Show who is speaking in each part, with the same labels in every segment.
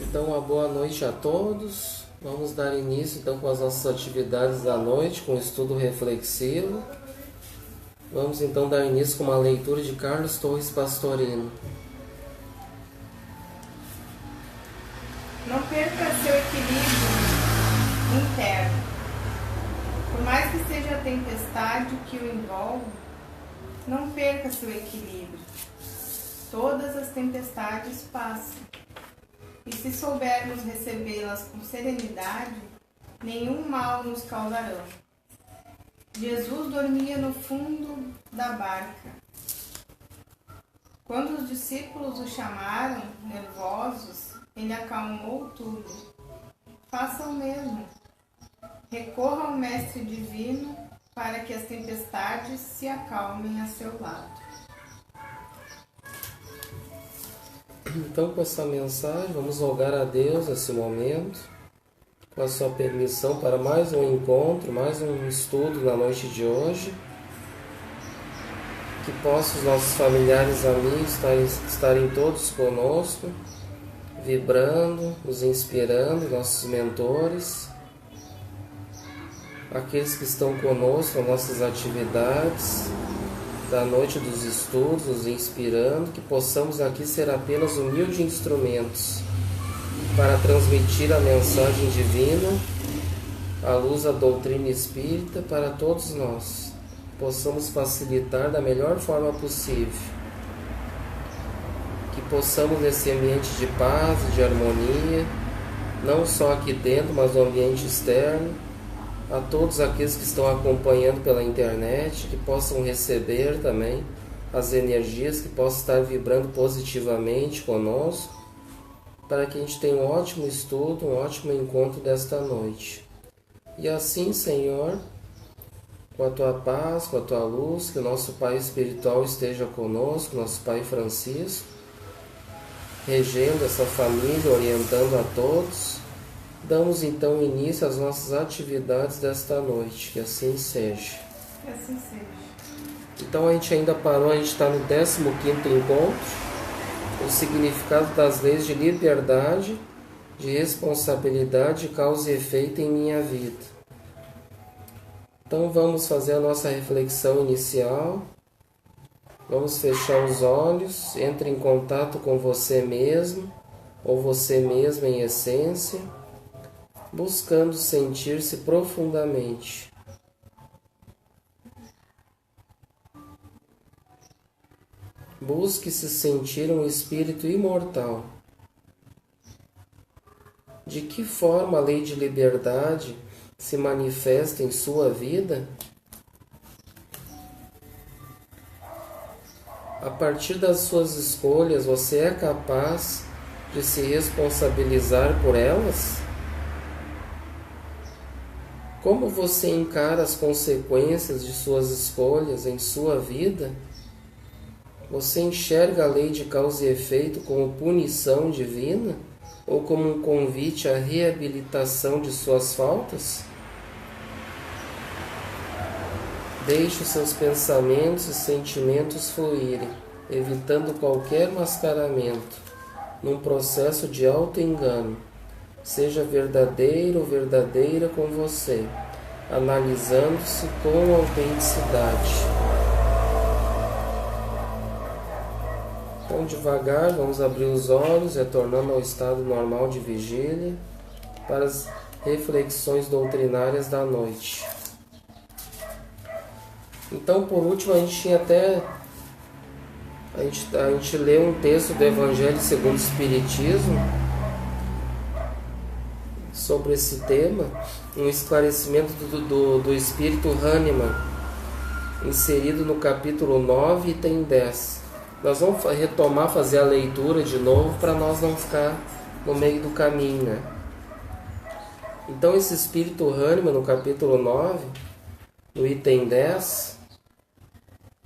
Speaker 1: Então, uma boa noite a todos. Vamos dar início então com as nossas atividades da noite, com o estudo reflexivo. Vamos então dar início com uma leitura de Carlos Torres Pastorino.
Speaker 2: Não perca seu equilíbrio interno. Por mais que seja a tempestade que o envolve, não perca seu equilíbrio. Todas as tempestades passam. E se soubermos recebê-las com serenidade, nenhum mal nos causarão. Jesus dormia no fundo da barca. Quando os discípulos o chamaram, nervosos, ele acalmou tudo. Faça o mesmo. Recorra ao Mestre Divino para que as tempestades se acalmem a seu lado.
Speaker 1: Então, com essa mensagem, vamos rogar a Deus nesse momento, com a sua permissão para mais um encontro, mais um estudo na noite de hoje. Que possam os nossos familiares e amigos estarem todos conosco, vibrando, nos inspirando, nossos mentores, aqueles que estão conosco nas nossas atividades da noite dos estudos, nos inspirando, que possamos aqui ser apenas humildes instrumentos para transmitir a mensagem divina, a luz da doutrina espírita para todos nós. Possamos facilitar da melhor forma possível. Que possamos nesse ambiente de paz e de harmonia, não só aqui dentro, mas no ambiente externo, a todos aqueles que estão acompanhando pela internet, que possam receber também as energias, que possam estar vibrando positivamente conosco, para que a gente tenha um ótimo estudo, um ótimo encontro desta noite. E assim, Senhor, com a Tua paz, com a Tua luz, que o nosso Pai espiritual esteja conosco, nosso Pai Francisco, regendo essa família, orientando a todos. Damos então início às nossas atividades desta noite, que assim seja.
Speaker 2: Que assim seja.
Speaker 1: Então a gente ainda parou, a gente está no 15º encontro, o significado das leis de liberdade, de responsabilidade, de causa e efeito em minha vida. Então vamos fazer a nossa reflexão inicial, vamos fechar os olhos, entre em contato com você mesmo, ou você mesma em essência, buscando sentir-se profundamente. Busque se sentir um espírito imortal. De que forma a lei de liberdade se manifesta em sua vida? A partir das suas escolhas, você é capaz de se responsabilizar por elas? Como você encara as consequências de suas escolhas em sua vida? Você enxerga a lei de causa e efeito como punição divina ou como um convite à reabilitação de suas faltas? Deixe os seus pensamentos e sentimentos fluírem, evitando qualquer mascaramento, num processo de auto-engano. Seja verdadeiro ou verdadeira com você, analisando-se com autenticidade. Então, devagar, vamos abrir os olhos, retornando ao estado normal de vigília, para as reflexões doutrinárias da noite. Então, por último, a gente tinha até... A gente leu um texto do Evangelho segundo o Espiritismo, sobre esse tema, um esclarecimento do Espírito Hahnemann, inserido no capítulo 9, item 10. Nós vamos retomar, fazer a leitura de novo, para nós não ficar no meio do caminho, né? Então, esse Espírito Hahnemann, no capítulo 9, no item 10,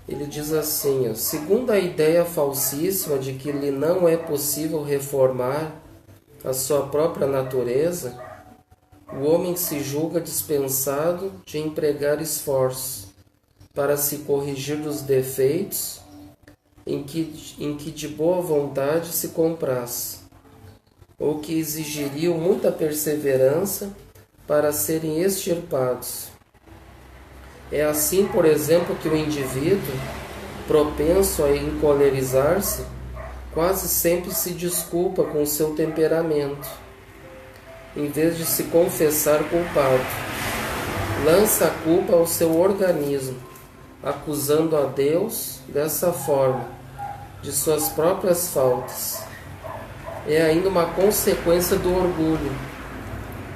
Speaker 1: ele diz assim, ó, segundo a ideia falsíssima de que lhe não é possível reformar a sua própria natureza, o homem se julga dispensado de empregar esforços para se corrigir dos defeitos em que de boa vontade se compraz, ou que exigiriam muita perseverança para serem extirpados. É assim, por exemplo, que o indivíduo, propenso a encolerizar-se, quase sempre se desculpa com o seu temperamento, em vez de se confessar culpado. Lança a culpa ao seu organismo, acusando a Deus dessa forma, de suas próprias faltas. É ainda uma consequência do orgulho,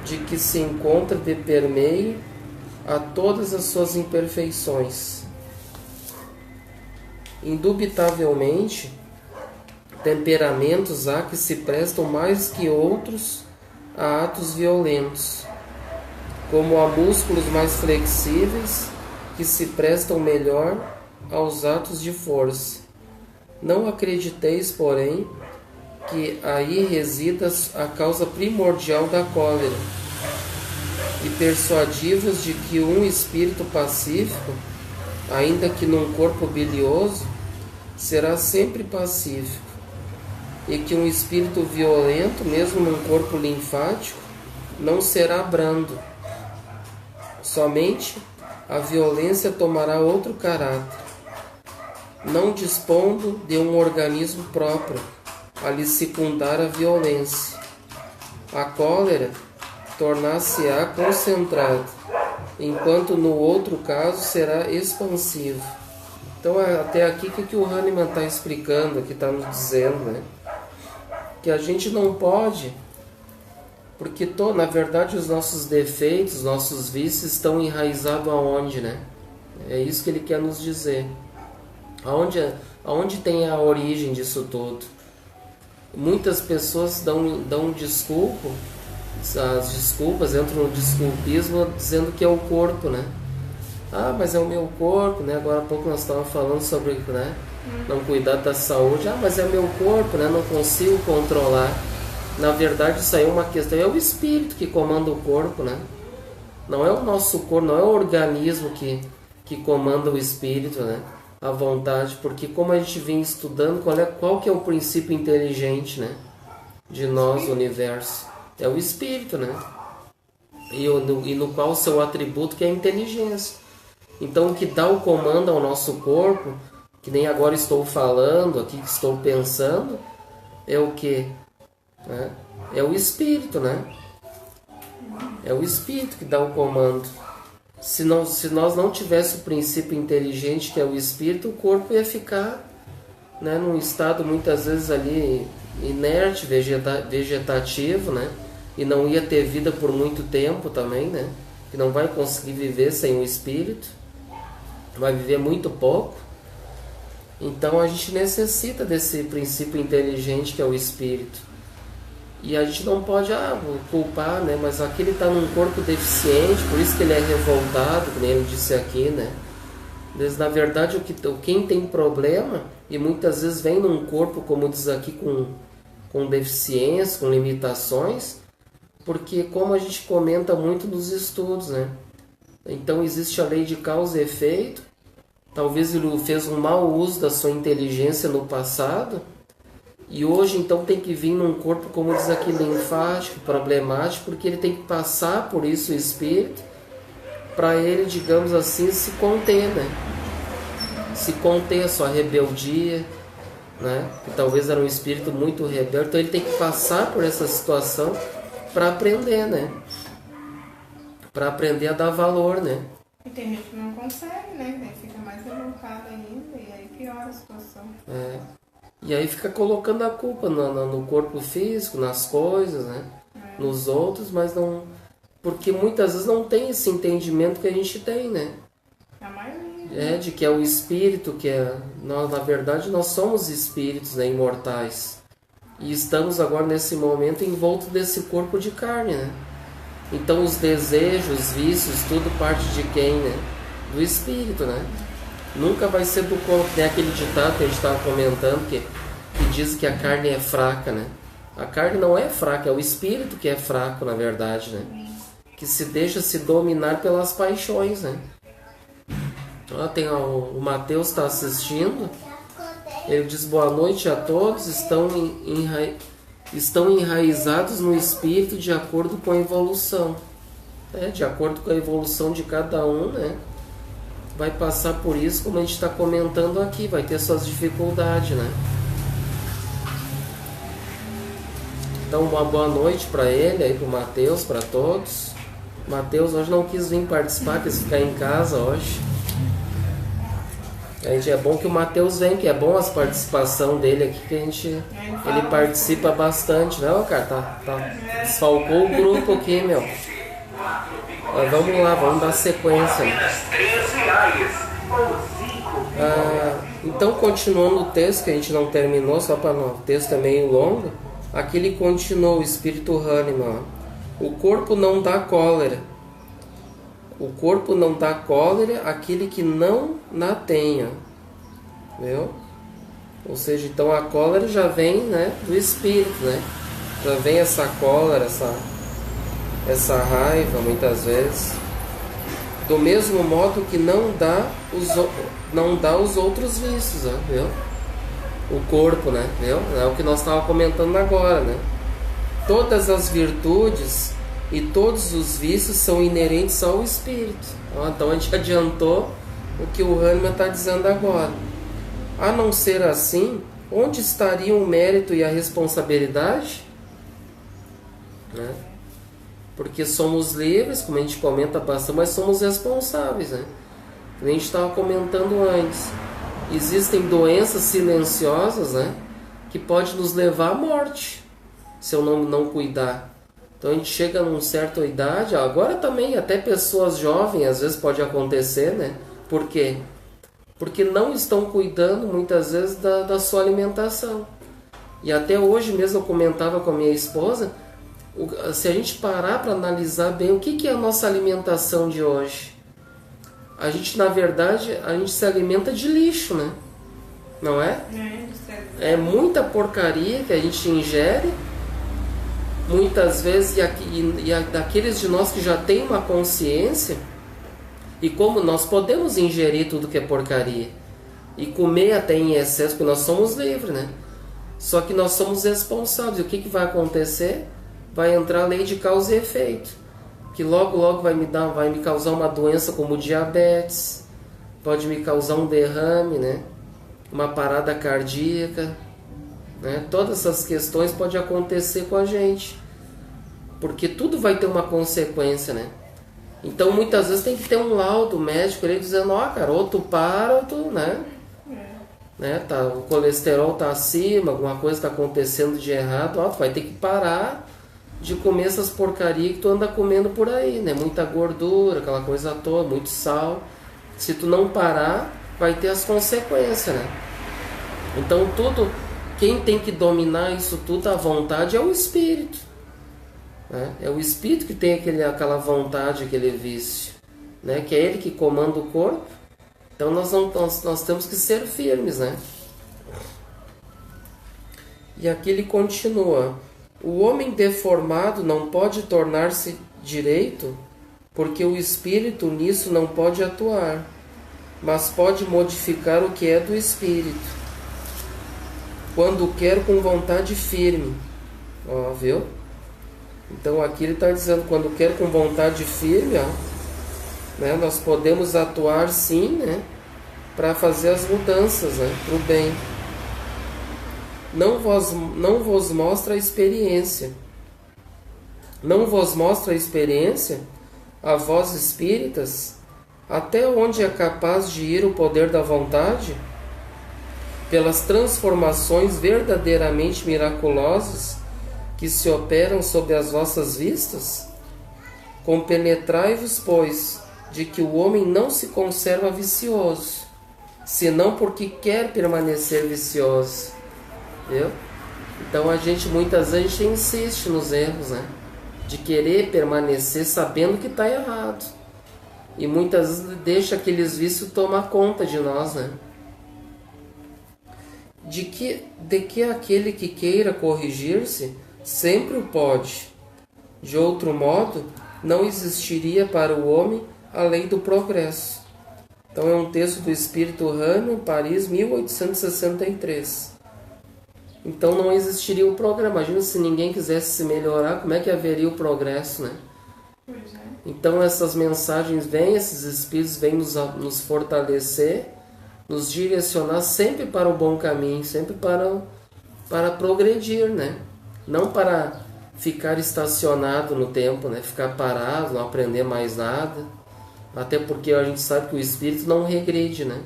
Speaker 1: de que se encontra de permeio a todas as suas imperfeições. Indubitavelmente, temperamentos há que se prestam mais que outros a atos violentos, como há músculos mais flexíveis que se prestam melhor aos atos de força. Não acrediteis, porém, que aí resida a causa primordial da cólera, e persuadi-vos de que um espírito pacífico, ainda que num corpo bilioso, será sempre pacífico, e que um espírito violento, mesmo num corpo linfático, não será brando. Somente a violência tomará outro caráter, não dispondo de um organismo próprio a lhe secundar a violência. A cólera tornar-se-á concentrada, enquanto no outro caso será expansivo. Então, até aqui, o que o Hahnemann está explicando, aqui está nos dizendo, né? Que a gente não pode, porque na verdade os nossos defeitos, nossos vícios estão enraizados aonde, né? É isso que ele quer nos dizer. Aonde tem a origem disso tudo? Muitas pessoas dão desculpa, as desculpas, entram no desculpismo dizendo que é o corpo, né? Ah, mas é o meu corpo, né? Agora há pouco nós estávamos falando sobre, né? Não cuidar da saúde. Ah, mas é o meu corpo, né? Não consigo controlar. Na verdade, isso aí é uma questão. É o espírito que comanda o corpo, né? Não é o nosso corpo, não é o organismo que comanda o espírito, né? A vontade. Porque como a gente vem estudando, qual que é o princípio inteligente, né? De nós, o universo. É o espírito, né? E no qual o seu atributo que é a inteligência. Então, o que dá o comando ao nosso corpo, que nem agora estou falando, aqui que estou pensando, é o quê? Né? É o espírito, né? É o espírito que dá o comando. Se nós não tivéssemos o princípio inteligente, que é o espírito, o corpo ia ficar, né, num estado muitas vezes ali inerte, vegetativo, né? E não ia ter vida por muito tempo também, né? Que não vai conseguir viver sem o espírito, vai viver muito pouco. Então a gente necessita desse princípio inteligente que é o espírito. E a gente não pode culpar, né? Mas aquele está num corpo deficiente, por isso que ele é revoltado, como ele disse aqui, né? Mas, na verdade, quem tem problema, e muitas vezes vem num corpo, como diz aqui, com deficiências, com limitações, porque como a gente comenta muito nos estudos, né? Então existe a lei de causa e efeito. Talvez ele fez um mau uso da sua inteligência no passado, e hoje então tem que vir num corpo, como diz aqui, linfático, problemático, porque ele tem que passar por isso o espírito, para ele, digamos assim, se conter, né? Se conter a sua rebeldia, né? Que talvez era um espírito muito rebelde, então ele tem que passar por essa situação para aprender, né? Para aprender a dar valor, né?
Speaker 2: E tem gente que não consegue, né? Daí fica mais revoltado ainda e aí piora a situação.
Speaker 1: É. E aí fica colocando a culpa no corpo físico, nas coisas, né? Nos outros, mas não... Porque muitas vezes não tem esse entendimento que a gente tem, né?
Speaker 2: A maioria.
Speaker 1: É, de que é o espírito, que é... Nós, na verdade, nós somos espíritos, né? Imortais. E estamos agora, nesse momento, envolto desse corpo de carne, né? Então os desejos, os vícios, tudo parte de quem, né? Do espírito, né? Nunca vai ser do corpo. Tem aquele ditado que a gente estava comentando que diz que a carne é fraca, né? A carne não é fraca, é o espírito que é fraco, na verdade, né? Que se deixa se dominar pelas paixões, né? Tem o Mateus está assistindo. Ele diz: boa noite a todos. Estão estão enraizados no espírito de acordo com a evolução. De acordo com a evolução de cada um, né? Vai passar por isso, como a gente está comentando aqui, vai ter suas dificuldades, né? Então, uma boa noite para ele, aí para o Matheus, para todos. Matheus hoje não quis vir participar, quis ficar em casa hoje. É bom que o Matheus vem, que é bom as participação dele aqui, que ele participa bastante, né, cara? Desfalcou o grupo aqui, meu. Mas vamos lá, vamos dar sequência. Então, continuando o texto, que a gente não terminou, só para o texto é meio longo. Aqui ele continuou, o espírito Hahnemann. O corpo não dá cólera. O corpo não dá cólera àquele que não na tenha. Viu? Ou seja, então a cólera já vem, né, do espírito, né? Já vem essa cólera, essa raiva, muitas vezes. Do mesmo modo que não dá os outros vícios, né? Viu? O corpo, né? Viu? É o que nós estávamos comentando agora, né? Todas as virtudes e todos os vícios são inerentes ao espírito. Então a gente adiantou o que o Hahnemann está dizendo agora. A não ser assim, onde estariam o mérito e a responsabilidade? Né? Porque somos livres, como a gente comenta bastante, mas somos responsáveis, né? Como a gente estava comentando antes. Existem doenças silenciosas, né, que podem nos levar à morte, se eu não cuidar. Então a gente chega numa certa idade, agora também até pessoas jovens, às vezes pode acontecer, né? Por quê? Porque não estão cuidando muitas vezes da sua alimentação. E até hoje mesmo eu comentava com a minha esposa, se a gente parar para analisar bem o que é a nossa alimentação de hoje, a gente, na verdade, a gente se alimenta de lixo, né? Não é? É muita porcaria que a gente ingere, muitas vezes, e daqueles de nós que já têm uma consciência, e como nós podemos ingerir tudo que é porcaria, e comer até em excesso, porque nós somos livres, né? Só que nós somos responsáveis. E o que vai acontecer? Vai entrar a lei de causa e efeito. Que logo vai me causar uma doença como diabetes, pode me causar um derrame, né? Uma parada cardíaca, né? Todas essas questões podem acontecer com a gente, porque tudo vai ter uma consequência, né? Então muitas vezes tem que ter um laudo médico ali dizendo, cara, ou tu para ou tu, né? O colesterol tá acima, alguma coisa está acontecendo de errado, tu vai ter que parar de comer essas porcarias que tu anda comendo por aí, né? Muita gordura, aquela coisa toda, muito sal. Se tu não parar, vai ter as consequências, né? Então quem tem que dominar isso tudo à vontade é o espírito, né? É o espírito que tem aquela vontade, aquele vício, né? Que é ele que comanda o corpo. Então nós temos que ser firmes, né? E aqui ele continua. O homem deformado não pode tornar-se direito, porque o espírito nisso não pode atuar, mas pode modificar o que é do espírito, quando quer com vontade firme. Viu? Então aqui ele está dizendo, quando quer com vontade firme, né, nós podemos atuar sim, né, para fazer as mudanças, né, para o bem. Não vos mostra a experiência. Não vos mostra a experiência, a vós espíritas, até onde é capaz de ir o poder da vontade, pelas transformações verdadeiramente miraculosas que se operam sob as vossas vistas? Compenetrai-vos, pois, de que o homem não se conserva vicioso, senão porque quer permanecer vicioso. Viu? Então a gente muitas vezes insiste nos erros, né? De querer permanecer sabendo que está errado. E muitas vezes deixa aqueles vícios tomar conta de nós, né? De que aquele que queira corrigir-se sempre o pode. De outro modo, não existiria para o homem a lei do progresso. Então é um texto do Espírito Hahnemann, Paris, 1863. então não existiria o progresso. Imagina se ninguém quisesse se melhorar, como é que haveria o progresso, né?
Speaker 2: Pois é.
Speaker 1: Então essas mensagens vêm, esses espíritos vêm nos fortalecer, nos direcionar sempre para o bom caminho, sempre para progredir, né? Não para ficar estacionado no tempo, né? Ficar parado, não aprender mais nada. Até porque a gente sabe que o espírito não regride, né?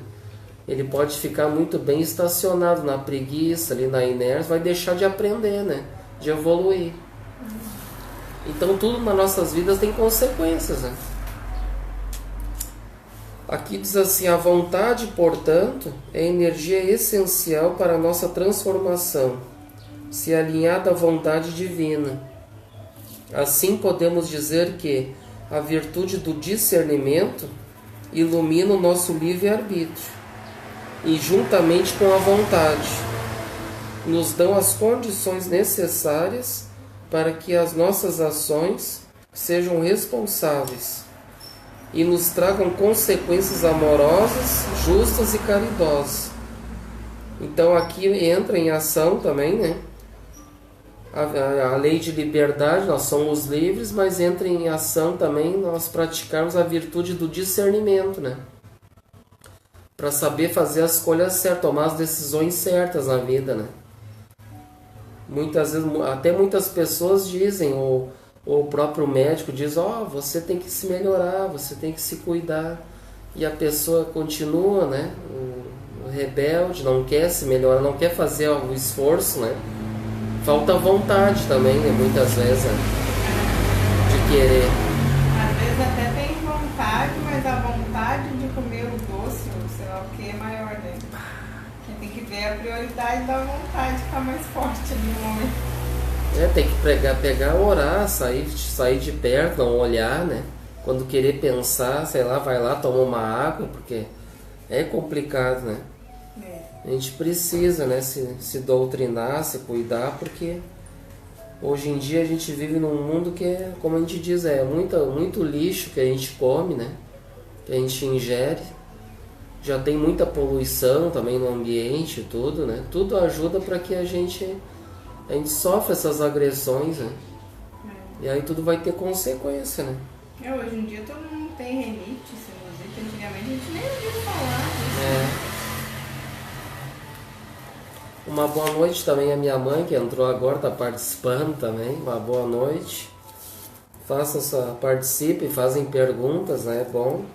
Speaker 1: Ele pode ficar muito bem estacionado na preguiça, ali na inércia, vai deixar de aprender, né? De evoluir. Então tudo nas nossas vidas tem consequências, né? Aqui diz assim: a vontade, portanto, é energia essencial para a nossa transformação, se alinhada à vontade divina. Assim podemos dizer que a virtude do discernimento ilumina o nosso livre-arbítrio e, juntamente com a vontade, nos dão as condições necessárias para que as nossas ações sejam responsáveis e nos tragam consequências amorosas, justas e caridosas. Então aqui entra em ação também, né? A lei de liberdade, nós somos livres, mas entra em ação também nós praticarmos a virtude do discernimento, né? Para saber fazer as escolhas certas, tomar as decisões certas na vida, né? Muitas vezes, até muitas pessoas dizem, ou o próprio médico diz: você tem que se melhorar, você tem que se cuidar. E a pessoa continua, né? O rebelde, não quer se melhorar, não quer fazer o esforço, né? Falta vontade também, né? Muitas vezes, né? De querer.
Speaker 2: Às vezes até tem vontade, mas a vontade de comer o doce, ou sei lá o que, é maior, né? Tem que ver a prioridade da vontade ficar mais forte ali no momento.
Speaker 1: Tem que pegar, orar, sair de perto, não olhar, né? Quando querer pensar, sei lá, vai lá, toma uma água, porque é complicado, né? A gente precisa, né, se doutrinar, se cuidar, porque hoje em dia a gente vive num mundo que é, como a gente diz, muito lixo que a gente come, né? Que a gente ingere. Já tem muita poluição também no ambiente, tudo, né? Tudo ajuda para que a gente sofre essas agressões, né? E aí tudo vai ter consequência, né?
Speaker 2: Hoje em dia todo mundo tem rinite, sinusite. Antigamente a gente nem ouvia falar.
Speaker 1: Uma boa noite também à minha mãe, que entrou agora, está participando também. Uma boa noite. Participem, fazem perguntas, né? É bom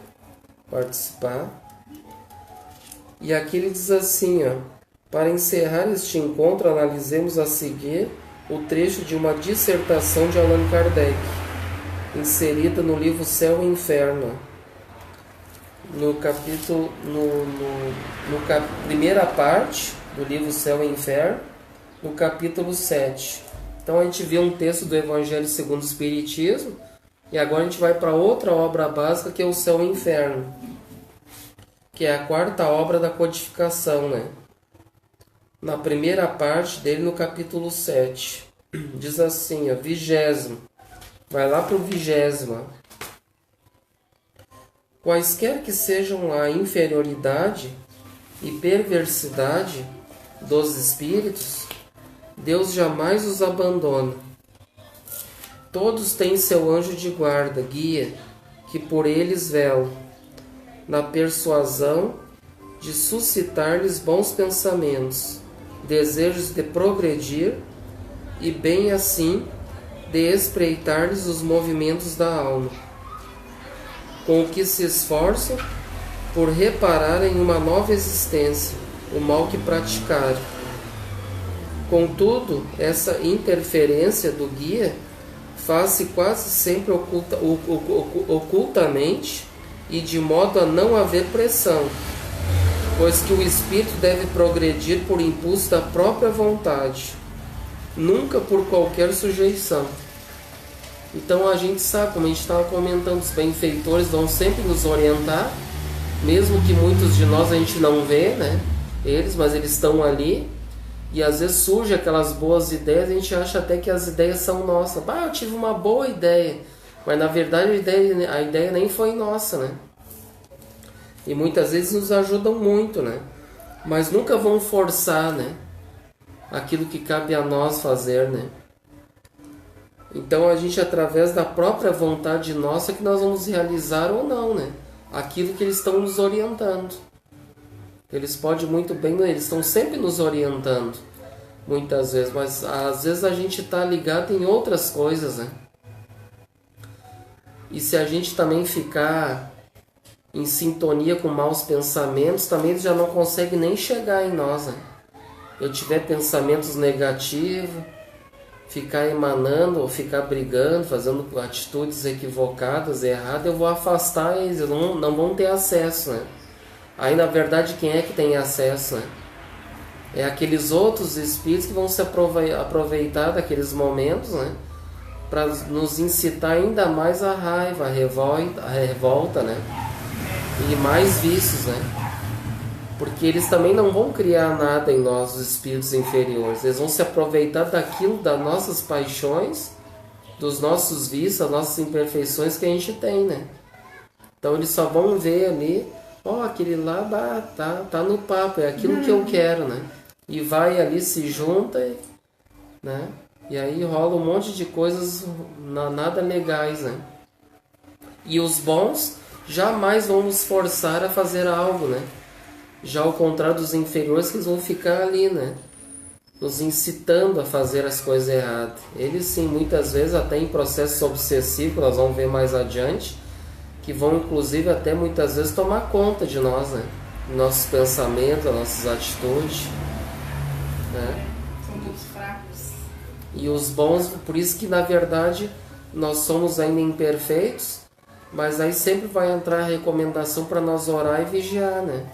Speaker 1: participar. E aqui ele diz assim, para encerrar este encontro, analisemos a seguir o trecho de uma dissertação de Allan Kardec, inserida no livro Céu e Inferno, no capítulo, primeira parte do livro Céu e Inferno, no capítulo 7. Então a gente viu um texto do Evangelho segundo o Espiritismo, e agora a gente vai para outra obra básica, que é o Céu e Inferno, que é a quarta obra da codificação, né? Na primeira parte dele, no capítulo 7, diz assim, 20º, vai lá para o 20º. Quaisquer que sejam a inferioridade e perversidade dos espíritos, Deus jamais os abandona. Todos têm seu anjo de guarda, guia, que por eles vela, na persuasão de suscitar-lhes bons pensamentos, desejos de progredir e, bem assim, de espreitar-lhes os movimentos da alma, com o que se esforçam por reparar em uma nova existência o mal que praticaram. Contudo, essa interferência do guia faz-se quase sempre ocultamente e de modo a não haver pressão, pois que o espírito deve progredir por impulso da própria vontade, nunca por qualquer sujeição. Então a gente sabe, como a gente estava comentando, os benfeitores vão sempre nos orientar, mesmo que muitos de nós a gente não vê, né? Mas eles estão ali, e às vezes surgem aquelas boas ideias, a gente acha até que as ideias são nossas. Eu tive uma boa ideia, mas na verdade a ideia nem foi nossa, né? E muitas vezes nos ajudam muito, né? Mas nunca vão forçar, né? aquilo que cabe a nós fazer, né? Então a gente, através da própria vontade nossa, que nós vamos realizar ou não, né? Aquilo que eles estão nos orientando. Eles podem muito bem, né? Eles estão sempre nos orientando, muitas vezes, mas às vezes a gente está ligado em outras coisas, né? E se a gente também ficar em sintonia com maus pensamentos, também eles já não conseguem nem chegar em nós, né? Eu tiver pensamentos negativos, ficar emanando ou ficar brigando, fazendo atitudes equivocadas, erradas, eu vou afastar eles, eles não vão ter acesso, né? Aí, na verdade, quem é que tem acesso, né? É aqueles outros espíritos que vão se aproveitar daqueles momentos, né? Para nos incitar ainda mais a raiva, a revolta, né? E mais vícios, né? Porque eles também não vão criar nada em nós, os espíritos inferiores. Eles vão se aproveitar daquilo, das nossas paixões, dos nossos vícios, das nossas imperfeições que a gente tem, né? Então eles só vão ver ali, aquele lá tá no papo, é aquilo que eu quero, né? E vai ali, se junta, né? E aí rola um monte de coisas nada legais, né? E os bons jamais vão nos forçar a fazer algo, né? Já ao contrário dos inferiores, que eles vão ficar ali, né? Nos incitando a fazer as coisas erradas. Eles sim, muitas vezes até em processos obsessivos, nós vamos ver mais adiante, que vão inclusive até muitas vezes tomar conta de nós, né? Nossos pensamentos, nossas atitudes, né?
Speaker 2: São todos fracos.
Speaker 1: E os bons, por isso que na verdade nós somos ainda imperfeitos, mas aí sempre vai entrar a recomendação para nós orar e vigiar, né?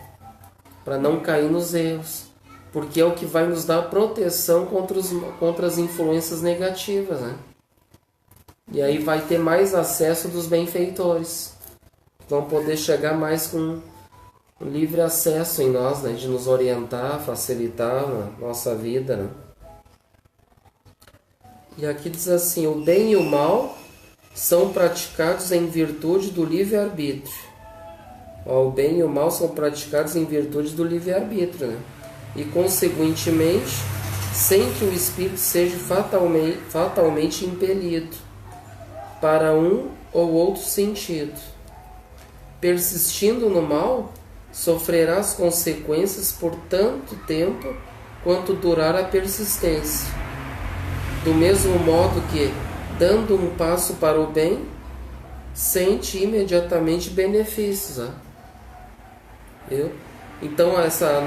Speaker 1: Para não cair nos erros, porque é o que vai nos dar proteção contra as influências negativas, né? E aí vai ter mais acesso dos benfeitores, vão poder chegar mais com livre acesso em nós, né? De nos orientar, facilitar a nossa vida, né? E aqui diz assim: o bem e o mal são praticados em virtude do livre-arbítrio. O bem e o mal são praticados em virtude do livre-arbítrio, né? E, consequentemente, sem que o espírito seja fatalmente impelido para um ou outro sentido. Persistindo no mal, sofrerá as consequências por tanto tempo quanto durar a persistência. Do mesmo modo que, dando um passo para o bem, sente imediatamente benefícios, né? Então,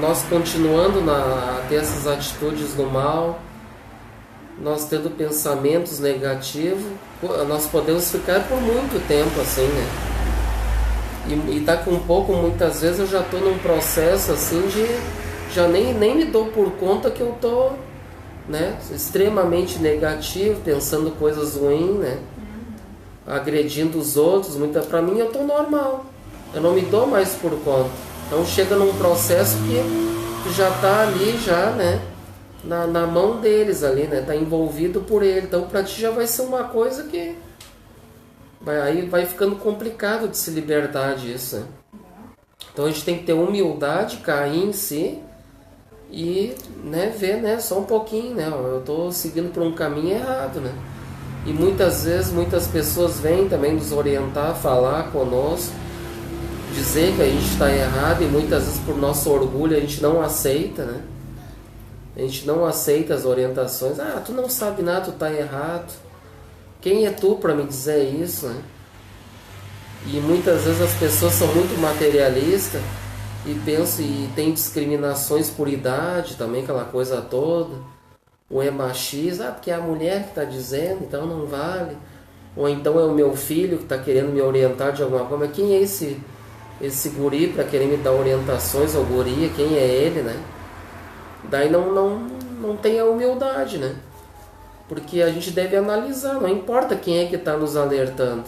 Speaker 1: nós continuando a ter essas atitudes no mal, nós tendo pensamentos negativos, nós podemos ficar por muito tempo assim, né? E daqui um pouco, muitas vezes, eu já estou num processo assim de... Já nem me dou por conta que eu estou, né, extremamente negativo, pensando coisas ruins, né? Agredindo os outros. Para mim, eu estou normal. Eu não me dou mais por conta. Então chega num processo que já está ali, já, né, na mão deles ali, né, está envolvido por ele. Então para ti já vai ser uma coisa que aí vai ficando complicado de se libertar disso, né? Então a gente tem que ter humildade, cair em si e, né, ver, né, só um pouquinho, né, eu estou seguindo por um caminho errado, né? E muitas vezes muitas pessoas vêm também nos orientar, falar conosco, dizer que a gente está errado, e muitas vezes por nosso orgulho a gente não aceita, né? A gente não aceita as orientações. Tu não sabe nada, tu está errado. Quem é tu para me dizer isso, né? E muitas vezes as pessoas são muito materialistas e pensam, e tem discriminações por idade também, aquela coisa toda. Ou é machista, porque é a mulher que está dizendo, então não vale. Ou então é o meu filho que está querendo me orientar de alguma forma. Quem é esse guri para querer me dar orientações, ou guria, quem é ele, né? Daí não tem a humildade, né? Porque a gente deve analisar, não importa quem é que está nos alertando,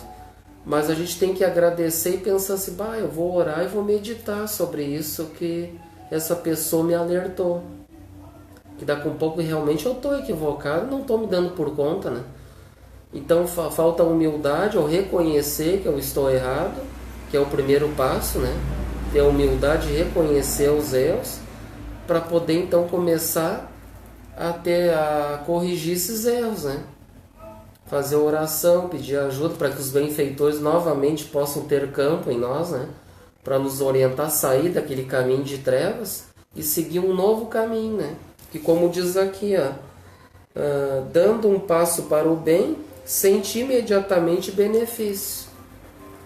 Speaker 1: mas a gente tem que agradecer e pensar assim, eu vou orar e vou meditar sobre isso que essa pessoa me alertou. Que daqui a um pouco realmente eu estou equivocado, não estou me dando por conta, né? Então falta humildade ao reconhecer que eu estou errado, que é o primeiro passo, né? Ter a humildade de reconhecer os erros, para poder então começar a corrigir esses erros, né? Fazer oração, pedir ajuda para que os benfeitores novamente possam ter campo em nós, né? Para nos orientar a sair daquele caminho de trevas e seguir um novo caminho, né? Que, como diz aqui, dando um passo para o bem, sente imediatamente benefício.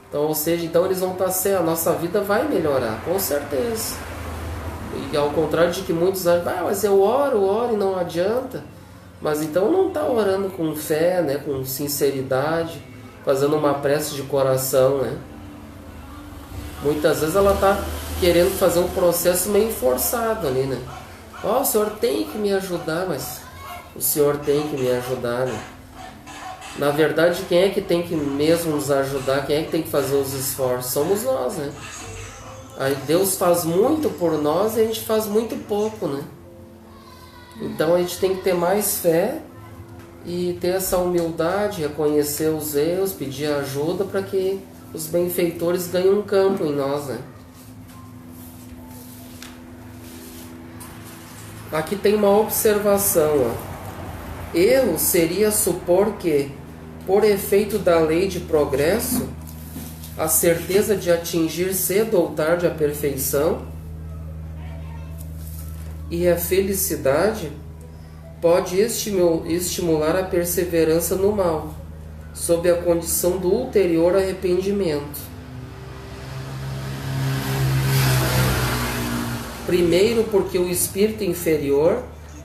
Speaker 1: Então, ou seja, então eles vão estar certos, a nossa vida vai melhorar, com certeza. E ao contrário de que muitos acham, mas eu oro e não adianta. Mas então não está orando com fé, né, com sinceridade, fazendo uma prece de coração, né? Muitas vezes ela está querendo fazer um processo meio forçado ali, né? O Senhor tem que me ajudar, mas o Senhor tem que me ajudar, né? Na verdade, quem é que tem que mesmo nos ajudar? Quem é que tem que fazer os esforços? Somos nós, né? Aí Deus faz muito por nós e a gente faz muito pouco, né? Então a gente tem que ter mais fé e ter essa humildade, reconhecer os erros, pedir ajuda para que os benfeitores ganhem um campo em nós, né? Aqui tem uma observação, Erro seria supor que, por efeito da lei de progresso, a certeza de atingir cedo ou tarde a perfeição e a felicidade pode estimular a perseverança no mal, sob a condição do ulterior arrependimento. Primeiro, porque o espírito inferior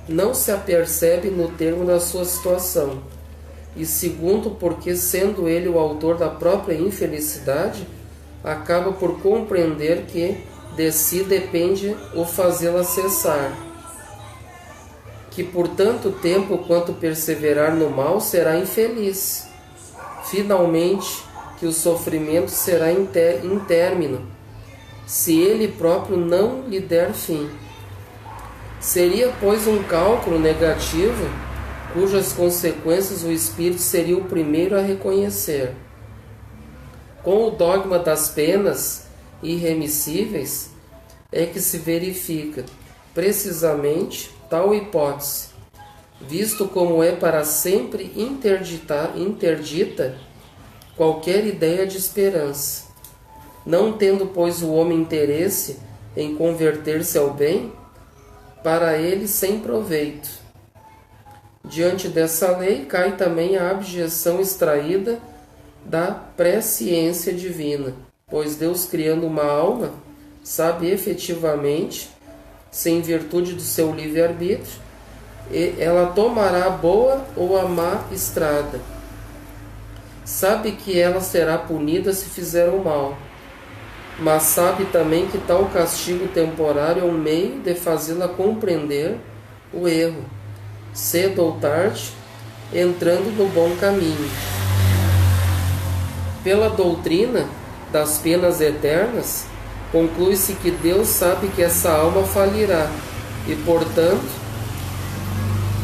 Speaker 1: não se apercebe no termo da sua situação. E segundo, porque sendo ele o autor da própria infelicidade, acaba por compreender que de si depende o fazê-la cessar. Que por tanto tempo quanto perseverar no mal será infeliz. Finalmente, que o sofrimento será intérmino, se ele próprio não lhe der fim. Seria, pois, um cálculo negativo, cujas consequências o espírito seria o primeiro a reconhecer. Com o dogma das penas irremissíveis é que se verifica, precisamente, tal hipótese, visto como é para sempre interdita qualquer ideia de esperança. Não tendo, pois, o homem interesse em converter-se ao bem, para ele sem proveito. Diante dessa lei cai também a abjeção extraída da presciência divina, pois Deus, criando uma alma, sabe efetivamente, sem virtude do seu livre-arbítrio, ela tomará a boa ou a má estrada. Sabe que ela será punida se fizer o mal, mas sabe também que tal castigo temporário é um meio de fazê-la compreender o erro, cedo ou tarde, entrando no bom caminho. Pela doutrina das penas eternas, conclui-se que Deus sabe que essa alma falirá e, portanto,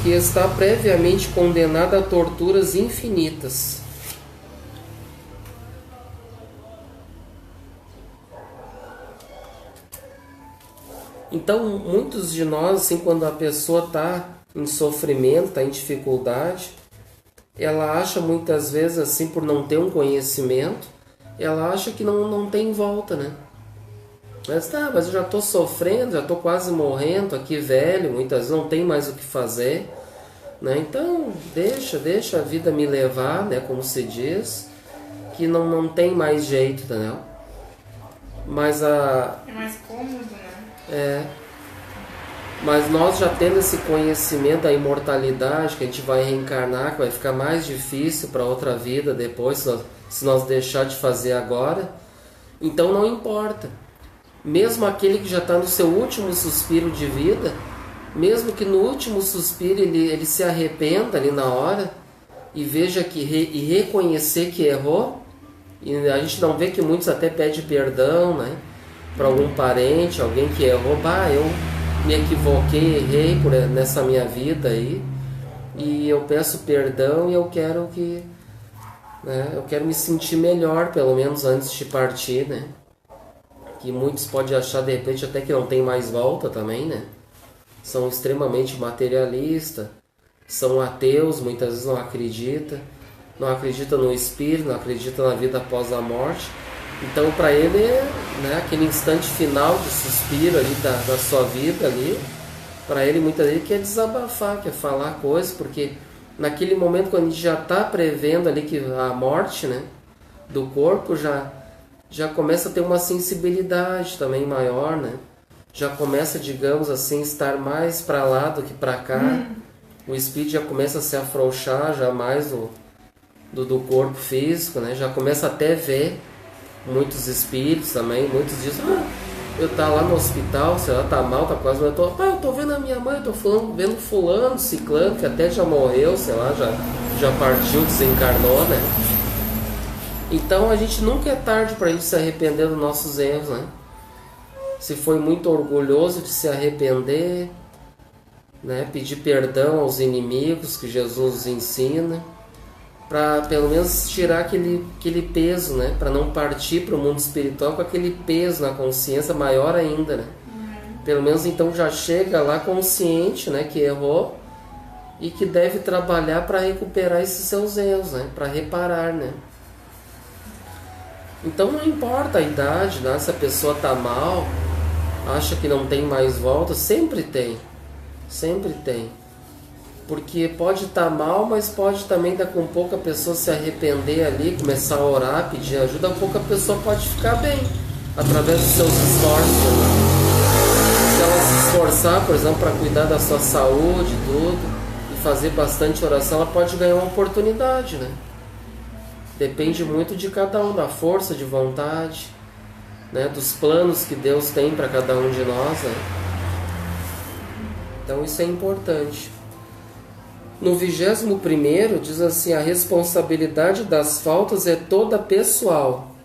Speaker 1: que está previamente condenada a torturas infinitas. Então, muitos de nós, assim, quando a pessoa está em sofrimento, está em dificuldade, ela acha muitas vezes, assim, por não ter um conhecimento, ela acha que não tem volta, né? Mas eu já estou sofrendo, já estou quase morrendo, aqui velho, muitas vezes não tem mais o que fazer, né? Então, deixa a vida me levar, né? Como se diz, que não tem mais jeito, entendeu? Mas
Speaker 2: é mais cômodo, né?
Speaker 1: Mas nós já tendo esse conhecimento da imortalidade, que a gente vai reencarnar, que vai ficar mais difícil para outra vida depois, se nós deixar de fazer agora, então não importa. Mesmo aquele que já está no seu último suspiro de vida, mesmo que no último suspiro ele se arrependa ali na hora e veja e reconhecer que errou, e a gente não vê que muitos até pedem perdão, né? Para algum parente, alguém que errou, eu me equivoquei, errei nessa minha vida aí, e eu peço perdão e eu quero eu quero me sentir melhor, pelo menos antes de partir, né? Que muitos podem achar de repente até que não tem mais volta também, né? são extremamente materialistas, são ateus, muitas vezes não acredita no espírito, não acredita na vida após a morte. Então para ele, né, aquele instante final de suspiro ali da sua vida ali, para ele muitas vezes quer desabafar, quer falar coisas, porque naquele momento quando a gente já está prevendo ali que a morte, né, do corpo já começa a ter uma sensibilidade também maior, né? Já começa, digamos assim, estar mais para lá do que para cá. O espírito já começa a se afrouxar já mais do corpo físico, né? Já começa até ver muitos espíritos também, muitos dizem, eu tá lá no hospital, sei lá, tá mal, tá quase, eu tô vendo a minha mãe, eu tô vendo fulano, ciclano, que até já morreu, sei lá, já partiu, desencarnou, né? Então a gente nunca é tarde para a gente se arrepender dos nossos erros, né? Se foi muito orgulhoso de se arrepender, né? Pedir perdão aos inimigos que Jesus ensina, para pelo menos tirar aquele peso, né? Para não partir para o mundo espiritual com aquele peso na consciência maior ainda, né? Pelo menos então já chega lá consciente, né? Que errou e que deve trabalhar para recuperar esses seus erros, né? Para reparar, né? Então não importa a idade, né? Se a pessoa está mal, acha que não tem mais volta, sempre tem. Sempre tem. Porque pode estar mal, mas pode também daqui a um pouco a pessoa se arrepender ali, começar a orar, pedir ajuda, daqui a pouco a pessoa pode ficar bem, através dos seus esforços. Se ela se esforçar, por exemplo, para cuidar da sua saúde, tudo, e fazer bastante oração, ela pode ganhar uma oportunidade, né? Depende muito de cada um, da força de vontade, né, dos planos que Deus tem para cada um de nós, né? Então isso é importante. No 21º diz assim, a responsabilidade das faltas é toda pessoal.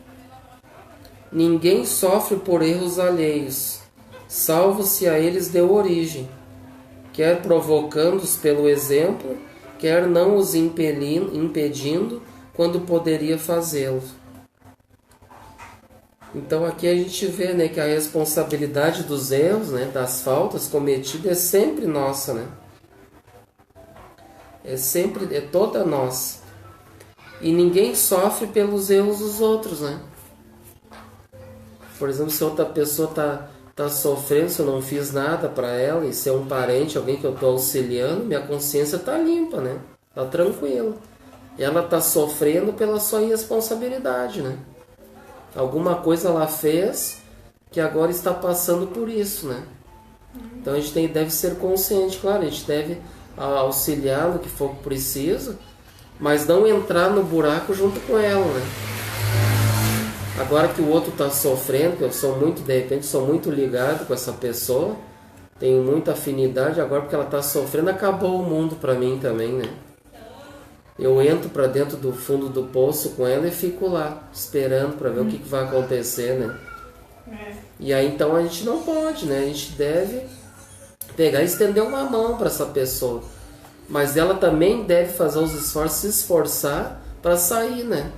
Speaker 1: Ninguém sofre por erros alheios, salvo se a eles deu origem, quer provocando-os pelo exemplo, quer não os impedindo, quando poderia fazê-lo. Então aqui a gente vê, né, que a responsabilidade dos erros, né, das faltas cometidas é sempre nossa, né? É toda nossa. E ninguém sofre pelos erros dos outros, né? Por exemplo, se outra pessoa tá sofrendo, se eu não fiz nada para ela, e se é um parente, alguém que eu estou auxiliando, minha consciência tá limpa, né? Tá tranquila. Ela está sofrendo pela sua irresponsabilidade, né? Alguma coisa ela fez que agora está passando por isso, né? Então a gente deve ser consciente, claro, a gente deve auxiliar no que for preciso, mas não entrar no buraco junto com ela, né? Agora que o outro está sofrendo, que eu de repente sou muito ligado com essa pessoa, tenho muita afinidade, agora porque ela está sofrendo, acabou o mundo para mim também, né? Eu entro para dentro do fundo do poço com ela e fico lá, esperando para ver o que vai acontecer, né? E aí então a gente não pode, né? A gente deve pegar e estender uma mão para essa pessoa. Mas ela também deve fazer os esforços, se esforçar para sair, né?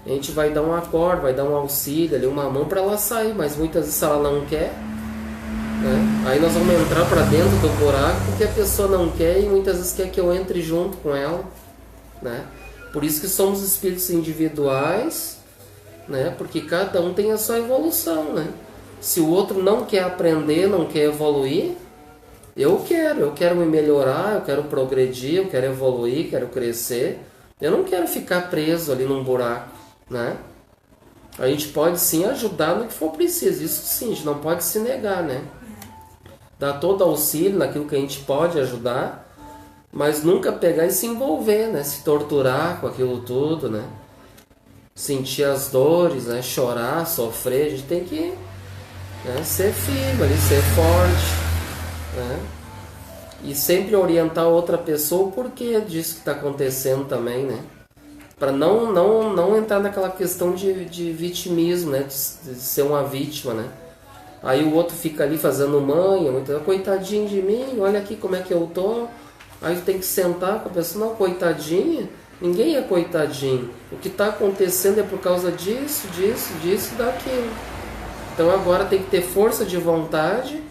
Speaker 1: A gente vai dar um acordo, vai dar um auxílio ali, uma mão para ela sair, mas muitas vezes ela não quer, né? Aí nós vamos entrar para dentro do buraco porque a pessoa não quer e muitas vezes quer que eu entre junto com ela, né? Por isso que somos espíritos individuais, né? Porque cada um tem a sua evolução, né? Se o outro não quer aprender, não quer evoluir, eu quero me melhorar, eu quero progredir, eu quero evoluir, quero crescer. Eu não quero ficar preso ali num buraco, né? A gente pode sim ajudar no que for preciso, isso sim, a gente não pode se negar, né? Dar todo auxílio naquilo que a gente pode ajudar, mas nunca pegar e se envolver, né? Se torturar com aquilo tudo, né? Sentir as dores, né? Chorar, sofrer, a gente tem que, né, ser firme ali, ser forte, né? E sempre orientar outra pessoa o porquê disso que está acontecendo também, né? Para não entrar naquela questão de vitimismo, né? De ser uma vítima, né? Aí o outro fica ali fazendo manha, coitadinho de mim, olha aqui como é que eu tô. Aí tu tem que sentar com a pessoa, não, coitadinha, ninguém é coitadinho. O que está acontecendo é por causa disso, daquilo. Então agora tem que ter força de vontade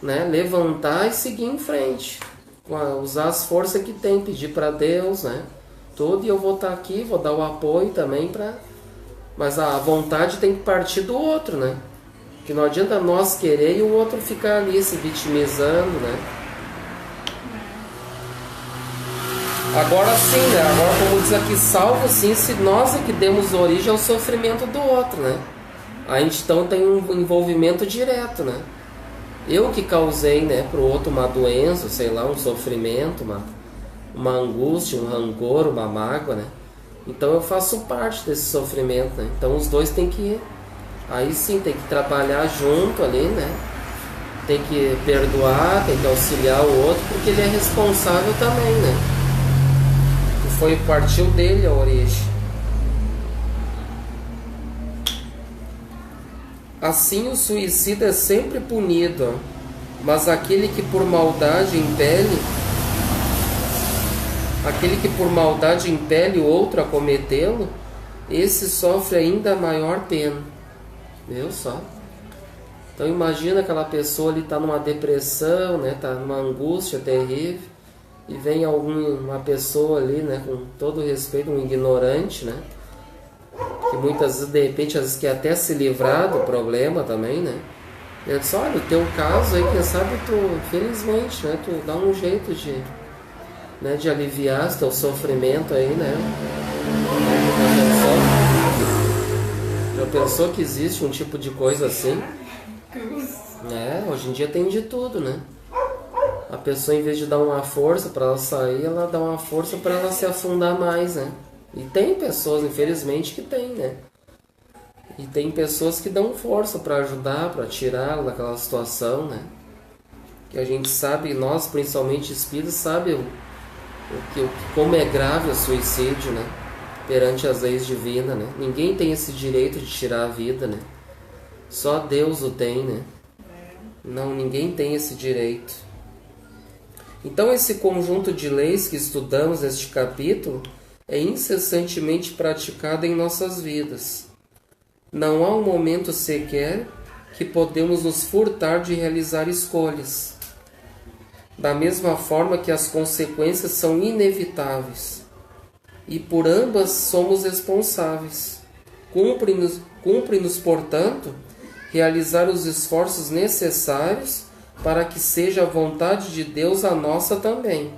Speaker 1: né, levantar e seguir em frente, usar as forças que tem, pedir para Deus, né, tudo, e eu vou estar aqui, vou dar o apoio também mas a vontade tem que partir do outro, né, que não adianta nós querer e o outro ficar ali se vitimizando, né. Agora sim, né, agora como diz aqui, salvo sim se nós é que demos origem ao sofrimento do outro, né, a gente então tem um envolvimento direto, né. Eu que causei, né, pro outro uma doença, sei lá, um sofrimento, uma angústia, um rancor, uma mágoa, né? Então eu faço parte desse sofrimento, né? Então os dois têm que, aí sim, tem que trabalhar junto ali, né? Tem que perdoar, tem que auxiliar o outro, porque ele é responsável também, né? Partiu dele a origem. Assim o suicida é sempre punido, mas aquele que por maldade impele o outro a cometê-lo, esse sofre ainda maior pena. Viu só? Então imagina aquela pessoa ali está numa depressão, né, tá numa angústia terrível, e vem uma pessoa ali, né, com todo respeito, um ignorante, né, que muitas vezes, de repente, às vezes quer até se livrar do problema também, né? Ele diz, olha, o teu caso aí, quem sabe tu, felizmente, né? Tu dá um jeito de aliviar o teu sofrimento aí, né? Já pensou que existe um tipo de coisa assim? Hoje em dia tem de tudo, né? A pessoa, em vez de dar uma força para ela sair, ela dá uma força para ela se afundar mais, né? E tem pessoas, infelizmente, que tem, né? E tem pessoas que dão força para ajudar, para tirá-la daquela situação, né? Que a gente sabe, nós, principalmente espíritos, sabe como é grave o suicídio, né? Perante as leis divinas, né? Ninguém tem esse direito de tirar a vida, né? Só Deus o tem, né? Não, ninguém tem esse direito. Então esse conjunto de leis que estudamos neste capítulo é incessantemente praticado em nossas vidas. Não há um momento sequer que podemos nos furtar de realizar escolhas. Da mesma forma que as consequências são inevitáveis, e por ambas somos responsáveis. Cumpre-nos, portanto, realizar os esforços necessários para que seja a vontade de Deus a nossa também.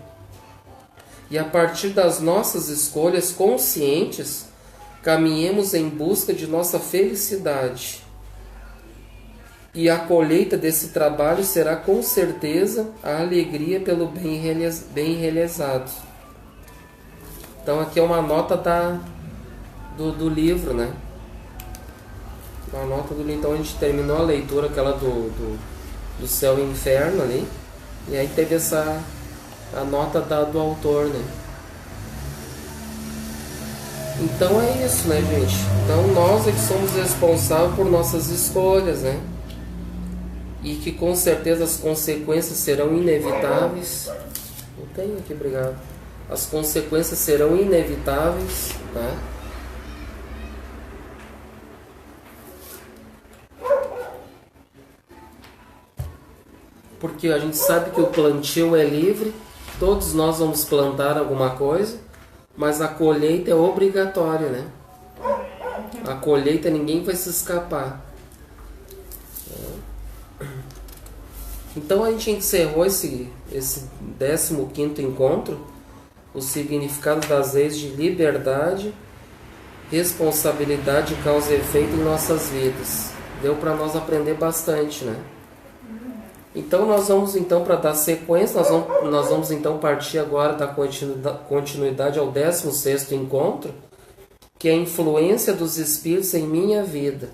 Speaker 1: E a partir das nossas escolhas conscientes, caminhemos em busca de nossa felicidade. E a colheita desse trabalho será com certeza a alegria pelo bem realizado. Então aqui é uma nota do livro, né? Uma nota do livro. Então a gente terminou a leitura, aquela do céu e inferno ali. E aí teve a nota do autor, né? Então é isso, né, gente? Então nós é que somos responsáveis por nossas escolhas, né? E que com certeza as consequências serão inevitáveis. Não tenho aqui, obrigado. As consequências serão inevitáveis, tá? Porque a gente sabe que o plantio é livre, todos nós vamos plantar alguma coisa, mas a colheita é obrigatória, né? A colheita ninguém vai se escapar. Então a gente encerrou esse 15º encontro, o significado das leis de liberdade, responsabilidade, causa e efeito em nossas vidas. Deu para nós aprender bastante, né? Então nós vamos para dar sequência, nós vamos então partir agora da continuidade ao 16º encontro, que é a influência dos espíritos em minha vida.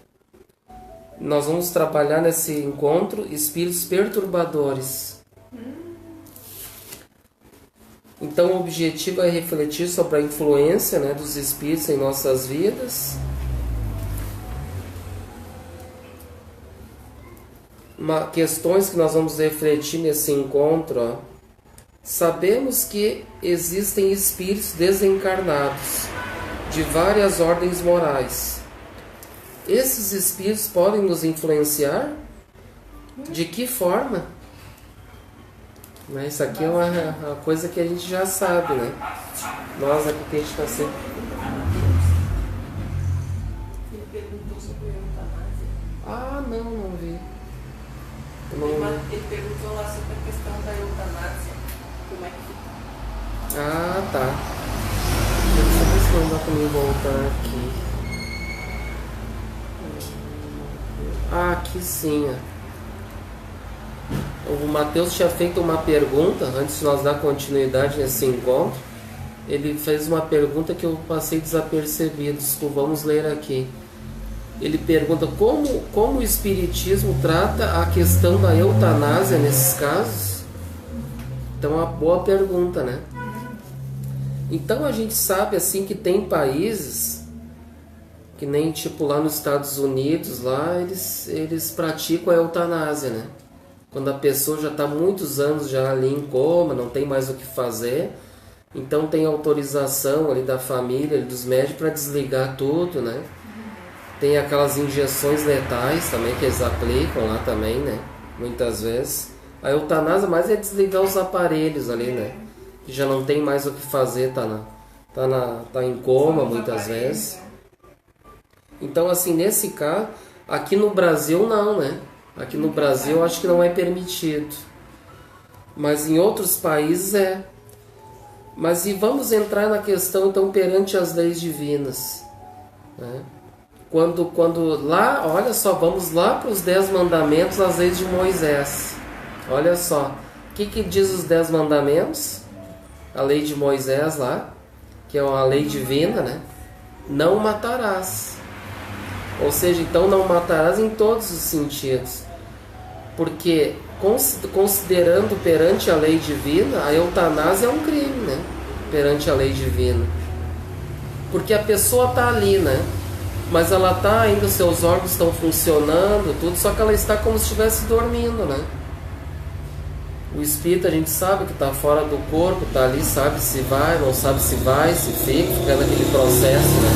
Speaker 1: Nós vamos trabalhar nesse encontro espíritos perturbadores. Então o objetivo é refletir sobre a influência, né, dos espíritos em nossas vidas. Questões que nós vamos refletir nesse encontro. Ó. Sabemos que existem espíritos desencarnados de várias ordens morais. Esses espíritos podem nos influenciar? De que forma? Né? Isso aqui é uma coisa que a gente já sabe, né? Nós aqui que a gente está sempre...
Speaker 3: Ele perguntou sobre a eutanásia.
Speaker 1: Ah, não vi.
Speaker 3: Ele perguntou lá sobre a questão da eutanásia. Como é que fica?
Speaker 1: Ah, tá. Deixa eu ver se não dá pra mim voltar aqui. Ah, aqui sim, ó. O Matheus tinha feito uma pergunta antes de nós dar continuidade nesse encontro. Ele fez uma pergunta que eu passei desapercebido. Desculpa, vamos ler aqui. Ele pergunta como o Espiritismo trata a questão da eutanásia nesses casos. Então é uma boa pergunta, né? Então a gente sabe assim que tem países que nem tipo lá nos Estados Unidos, lá eles praticam a eutanásia, né? Quando a pessoa já está muitos anos já ali em coma, não tem mais o que fazer, então tem autorização ali da família, ali dos médicos para desligar tudo, né? Tem aquelas injeções letais também que eles aplicam lá também, né? Muitas vezes. A eutanásia mais é desligar os aparelhos ali, né? Que já não tem mais o que fazer, tá em coma muitas vezes. Então assim, nesse caso, aqui no Brasil não, né? Aqui no Brasil eu acho que não é permitido. Mas em outros países é. Mas e vamos entrar na questão então perante as leis divinas, né? Quando lá, olha só, vamos lá para os 10 mandamentos, as leis de Moisés. Olha só, o que diz os 10 mandamentos? A lei de Moisés lá, que é uma lei divina, né? Não matarás. Ou seja, então não matarás em todos os sentidos. Porque considerando perante a lei divina, a eutanásia é um crime, né? Perante a lei divina. Porque a pessoa está ali, né? Mas ela está ainda, os seus órgãos estão funcionando, tudo, só que ela está como se estivesse dormindo, né? O espírito a gente sabe que está fora do corpo, está ali, sabe se vai, não sabe se vai, se fica naquele processo, né?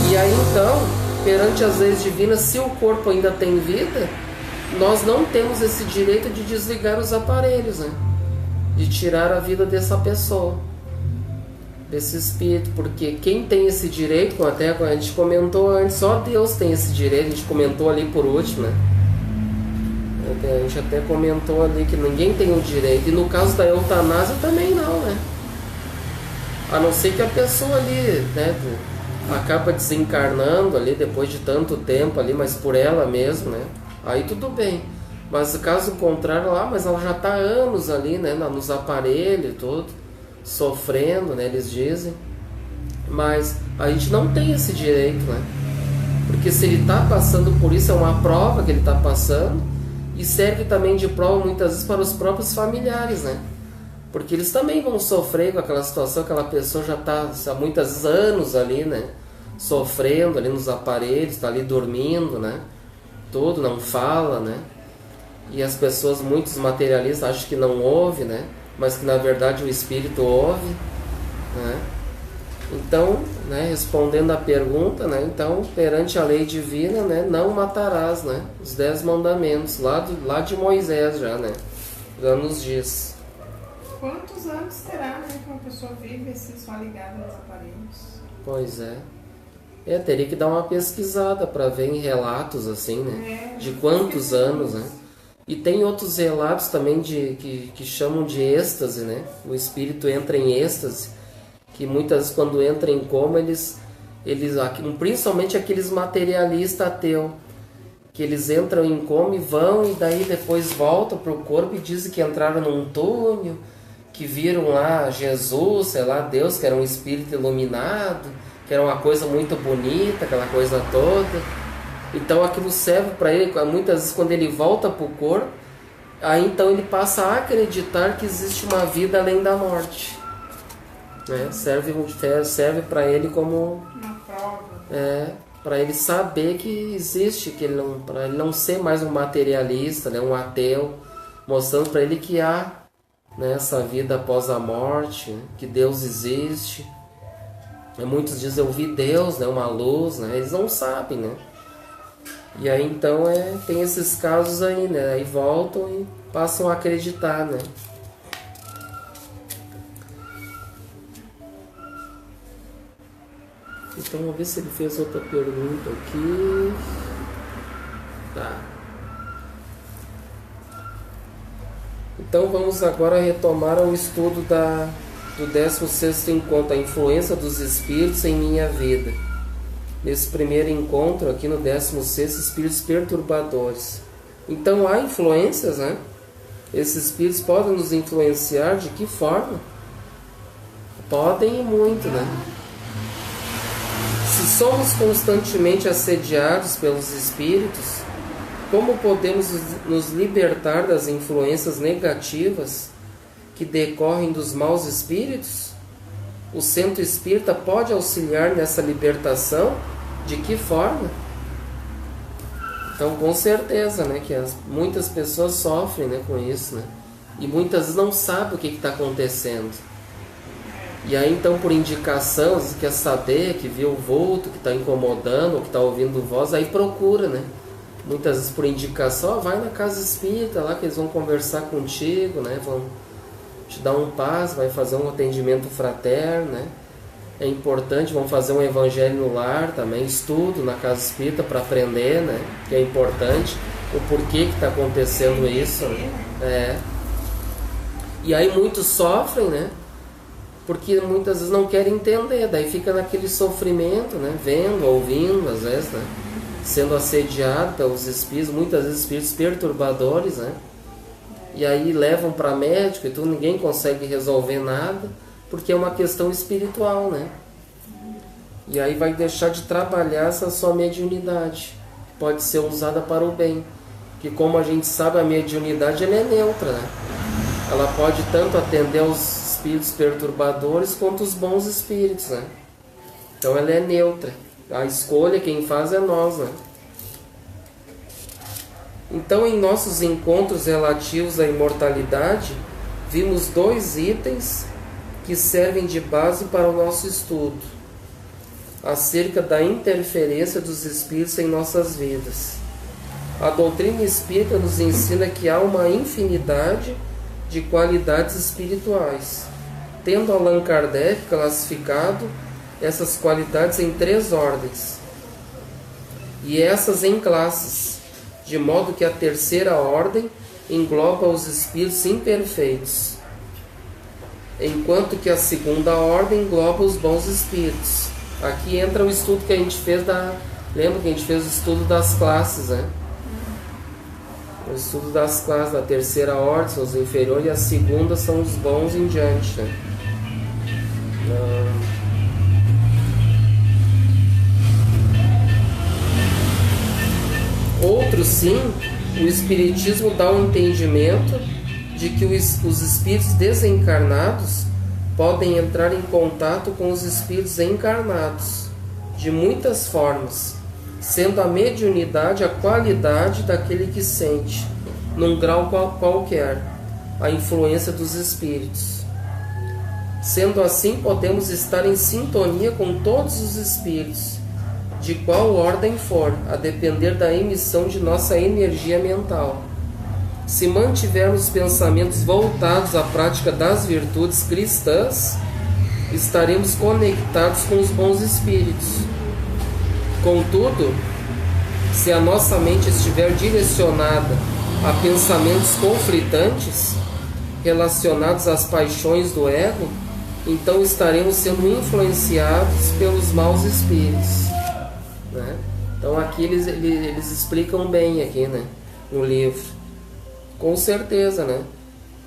Speaker 1: E aí então, perante as leis divinas, se o corpo ainda tem vida, nós não temos esse direito de desligar os aparelhos, né? De tirar a vida dessa pessoa, desse espírito, porque quem tem esse direito, como até a gente comentou antes, só Deus tem esse direito, a gente comentou ali por último, né? A gente até comentou ali que ninguém tem o direito, e no caso da eutanásia também não, né? A não ser que a pessoa ali, né, acaba desencarnando ali depois de tanto tempo ali, mas por ela mesma, né? Aí tudo bem. Mas caso contrário, mas ela já está há anos ali, né, nos aparelhos, tudo, sofrendo, né, eles dizem. Mas a gente não tem esse direito, né? Porque se ele está passando por isso, é uma prova que ele está passando, e serve também de prova muitas vezes para os próprios familiares, né? Porque eles também vão sofrer com aquela situação, aquela pessoa já está há muitos anos ali, né? Sofrendo ali nos aparelhos, está ali dormindo, né? Tudo, não fala, né? E as pessoas, muitos materialistas, acham que não ouve, né? Mas que na verdade o espírito ouve, né? Então, né, respondendo à pergunta, né, então, perante a lei divina, né, não matarás, né? Os 10 mandamentos, lá de Moisés já, né? Já nos diz.
Speaker 2: Quantos anos terá, né, que uma pessoa vive assim, só ligada nos aparelhos?
Speaker 1: Pois é. Teria que dar uma pesquisada para ver em relatos assim, né? De quantos anos, né? E tem outros relatos também que chamam de êxtase, né? O espírito entra em êxtase, que muitas vezes quando entra em coma, eles principalmente aqueles materialistas ateus, que eles entram em coma e vão, e daí depois voltam para o corpo e dizem que entraram num túnel, que viram lá Jesus, sei lá, Deus, que era um espírito iluminado, que era uma coisa muito bonita, aquela coisa toda. Então aquilo serve para ele, muitas vezes quando ele volta para o corpo, aí então ele passa a acreditar que existe uma vida além da morte, né? Serve para ele como
Speaker 2: uma prova,
Speaker 1: para ele saber que existe, para ele não ser mais um materialista, né? Um ateu, mostrando para ele que há, né, essa vida após a morte, né? Que Deus existe. Muitos dizem eu vi Deus, né? Uma luz, né? Eles não sabem, né? E aí então tem esses casos aí, né? Aí voltam e passam a acreditar, né? Então vamos ver se ele fez outra pergunta aqui. Tá. Então vamos agora retomar o estudo do 16º encontro, a influência dos espíritos em minha vida. Nesse primeiro encontro aqui no 16º, espíritos perturbadores. Então há influências, né? Esses espíritos podem nos influenciar de que forma? Podem e muito, né? Se somos constantemente assediados pelos espíritos, como podemos nos libertar das influências negativas que decorrem dos maus espíritos? O centro espírita pode auxiliar nessa libertação? De que forma? Então, com certeza, né, que muitas pessoas sofrem, né, com isso, né? E muitas vezes não sabem o que está acontecendo. E aí, então, por indicação, às vezes quer saber, que viu o vulto, que está incomodando, ou que está ouvindo voz, aí procura, né? Muitas vezes por indicação, vai na casa espírita lá que eles vão conversar contigo, né? Vão te dar um passe, vai fazer um atendimento fraterno, né? É importante, vão fazer um evangelho no lar também, estudo na casa espírita para aprender, né? Que é importante, o porquê que está acontecendo isso, né? E aí muitos sofrem, né? Porque muitas vezes não querem entender, daí fica naquele sofrimento, né? Vendo, ouvindo, às vezes, né? Sendo assediado pelos espíritos, muitas vezes espíritos perturbadores, né? E aí levam para médico e tudo, ninguém consegue resolver nada, porque é uma questão espiritual, né? E aí vai deixar de trabalhar essa sua mediunidade, que pode ser usada para o bem. Que como a gente sabe, a mediunidade ela é neutra, né? Ela pode tanto atender aos espíritos perturbadores quanto os bons espíritos, né? Então ela é neutra. A escolha quem faz é nós, né? Então, em nossos encontros relativos à imortalidade, vimos 2 itens que servem de base para o nosso estudo, acerca da interferência dos espíritos em nossas vidas. A doutrina espírita nos ensina que há uma infinidade de qualidades espirituais, tendo Allan Kardec classificado essas qualidades em 3 ordens, e essas em classes, de modo que a terceira ordem engloba os espíritos imperfeitos, enquanto que a segunda ordem engloba os bons espíritos. Aqui entra o estudo que a gente fez lembra que a gente fez o estudo das classes, né? O estudo das classes, da terceira ordem são os inferiores e a segunda são os bons em diante, né? Outro sim, o Espiritismo dá um entendimento de que os espíritos desencarnados podem entrar em contato com os espíritos encarnados de muitas formas, sendo a mediunidade a qualidade daquele que sente, num grau qualquer, a influência dos espíritos. Sendo assim, podemos estar em sintonia com todos os espíritos, de qual ordem for, a depender da emissão de nossa energia mental. Se mantivermos pensamentos voltados à prática das virtudes cristãs, estaremos conectados com os bons espíritos. Contudo, se a nossa mente estiver direcionada a pensamentos conflitantes, relacionados às paixões do ego, então estaremos sendo influenciados pelos maus espíritos, né? Então aqui eles explicam bem aqui, né, no livro, com certeza, né?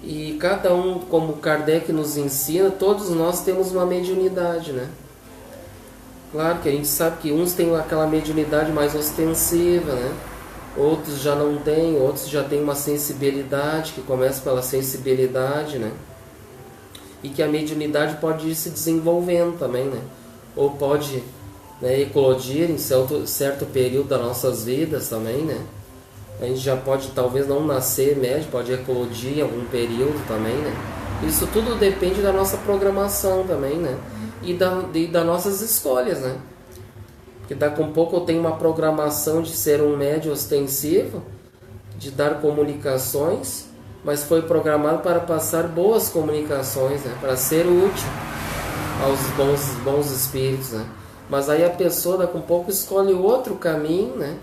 Speaker 1: E cada um, como Kardec nos ensina, todos nós temos uma mediunidade, né? Claro que a gente sabe que uns têm aquela mediunidade mais ostensiva, né? Outros já não têm, outros já têm uma sensibilidade, que começa pela sensibilidade, né? E que a mediunidade pode ir se desenvolvendo também, né? Ou pode, né, eclodir em certo período das nossas vidas também, né? A gente já pode talvez não nascer médio, pode eclodir em algum período também, né? Isso tudo depende da nossa programação também, né? E das nossas escolhas, né? que daqui a um pouco eu tenho uma programação de ser um médium ostensivo, de dar comunicações, mas foi programado para passar boas comunicações, né? Para ser útil aos bons espíritos, né? Mas aí a pessoa daqui a um pouco escolhe outro caminho, né?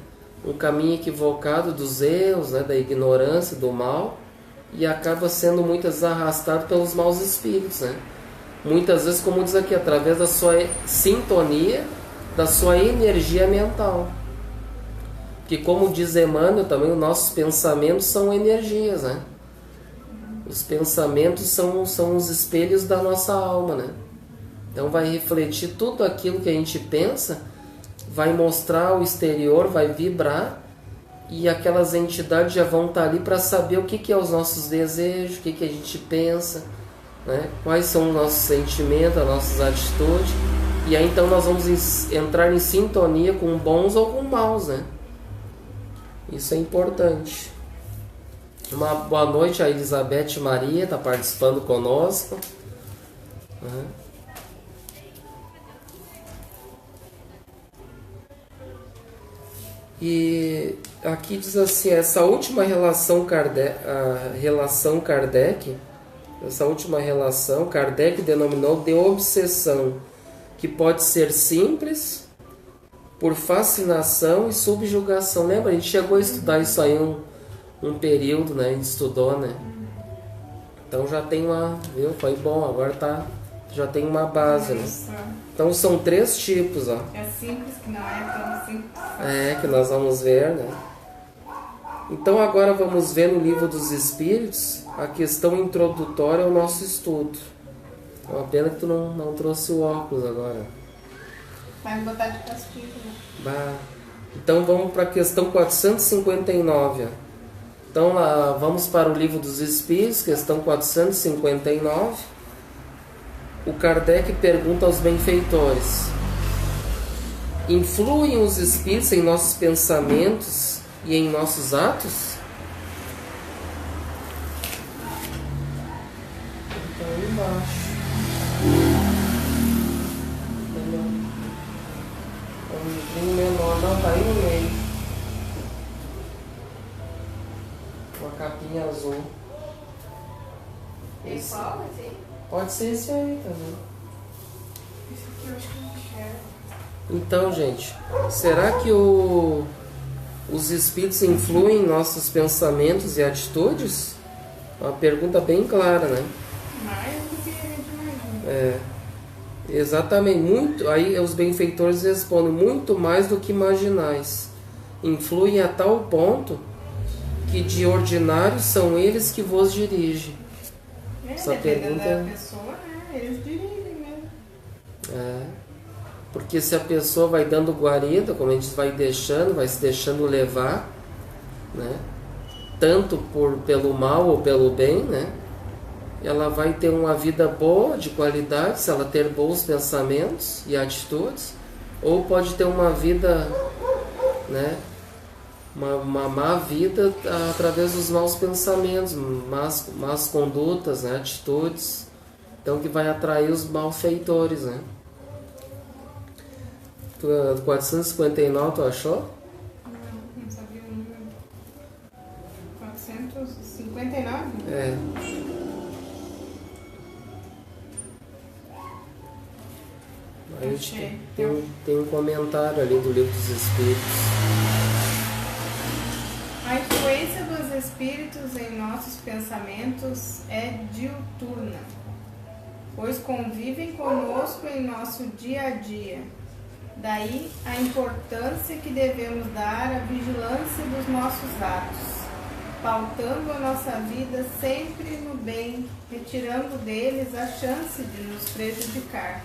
Speaker 1: Um caminho equivocado dos erros, né? Da ignorância, do mal, e acaba sendo muitas vezes arrastado pelos maus espíritos, né? Muitas vezes, como diz aqui, através da sua sintonia, da sua energia mental. Que, como diz Emmanuel, também os nossos pensamentos são energias, né? Os pensamentos são os espelhos da nossa alma, né? Então vai refletir tudo aquilo que a gente pensa, vai mostrar ao exterior, vai vibrar, e aquelas entidades já vão estar ali para saber o que é os nossos desejos, o que a gente pensa, né? Quais são os nossos sentimentos, as nossas atitudes, e aí então nós vamos entrar em sintonia com bons ou com maus, né? Isso é importante. Uma boa noite a Elizabeth Maria, está participando conosco. E aqui diz assim, essa última relação Kardec, Kardec denominou de obsessão, que pode ser simples, por fascinação e subjugação. Lembra? A gente chegou a estudar isso aí um período, né? A gente estudou, né? Então já tem uma... Viu? Foi bom, agora já tem uma base, né? Então são 3 tipos, ó.
Speaker 2: É simples, que não é tão simples.
Speaker 1: É, que nós vamos ver, né? Então agora vamos ver no Livro dos Espíritos a questão introdutória ao nosso estudo. É uma pena que tu não trouxe o óculos agora.
Speaker 2: Vai me botar de castigo, né?
Speaker 1: Bah. Então vamos para a questão 459. Ó. Então vamos para o Livro dos Espíritos, questão 459. O Kardec pergunta aos benfeitores: influem os espíritos em nossos pensamentos e em nossos atos? Então aí embaixo. É um livrinho menor, não, tá aí no meio. Uma capinha azul.
Speaker 2: Tem qual, assim?
Speaker 1: Pode ser esse aí também.
Speaker 2: Esse aqui eu acho que não enxergo.
Speaker 1: Então, gente, será que os espíritos influem em nossos pensamentos e atitudes? Uma pergunta bem clara, né?
Speaker 2: Mais do que a gente imagina.
Speaker 1: É, exatamente. Muito, aí os benfeitores respondem: muito mais do que imaginais. Influem a tal ponto que de ordinário são eles que vos dirigem. Essa
Speaker 2: Dependendo
Speaker 1: pergunta...
Speaker 2: da pessoa, né? Eles dirigem mesmo.
Speaker 1: É, porque se a pessoa vai dando guarida, como a gente vai se deixando levar, né? Tanto pelo mal ou pelo bem, né? Ela vai ter uma vida boa, de qualidade, se ela ter bons pensamentos e atitudes, ou pode ter uma vida, né? Uma má vida através dos maus pensamentos, más condutas, né? Atitudes. Então que vai atrair os malfeitores, né? 459, tu achou?
Speaker 2: Não sabia o número. 459?
Speaker 1: É. Aí a gente tem um comentário ali do Livro dos Espíritos.
Speaker 2: A influência dos espíritos em nossos pensamentos é diuturna, pois convivem conosco em nosso dia a dia. Daí a importância que devemos dar à vigilância dos nossos atos, pautando a nossa vida sempre no bem, retirando deles a chance de nos prejudicar.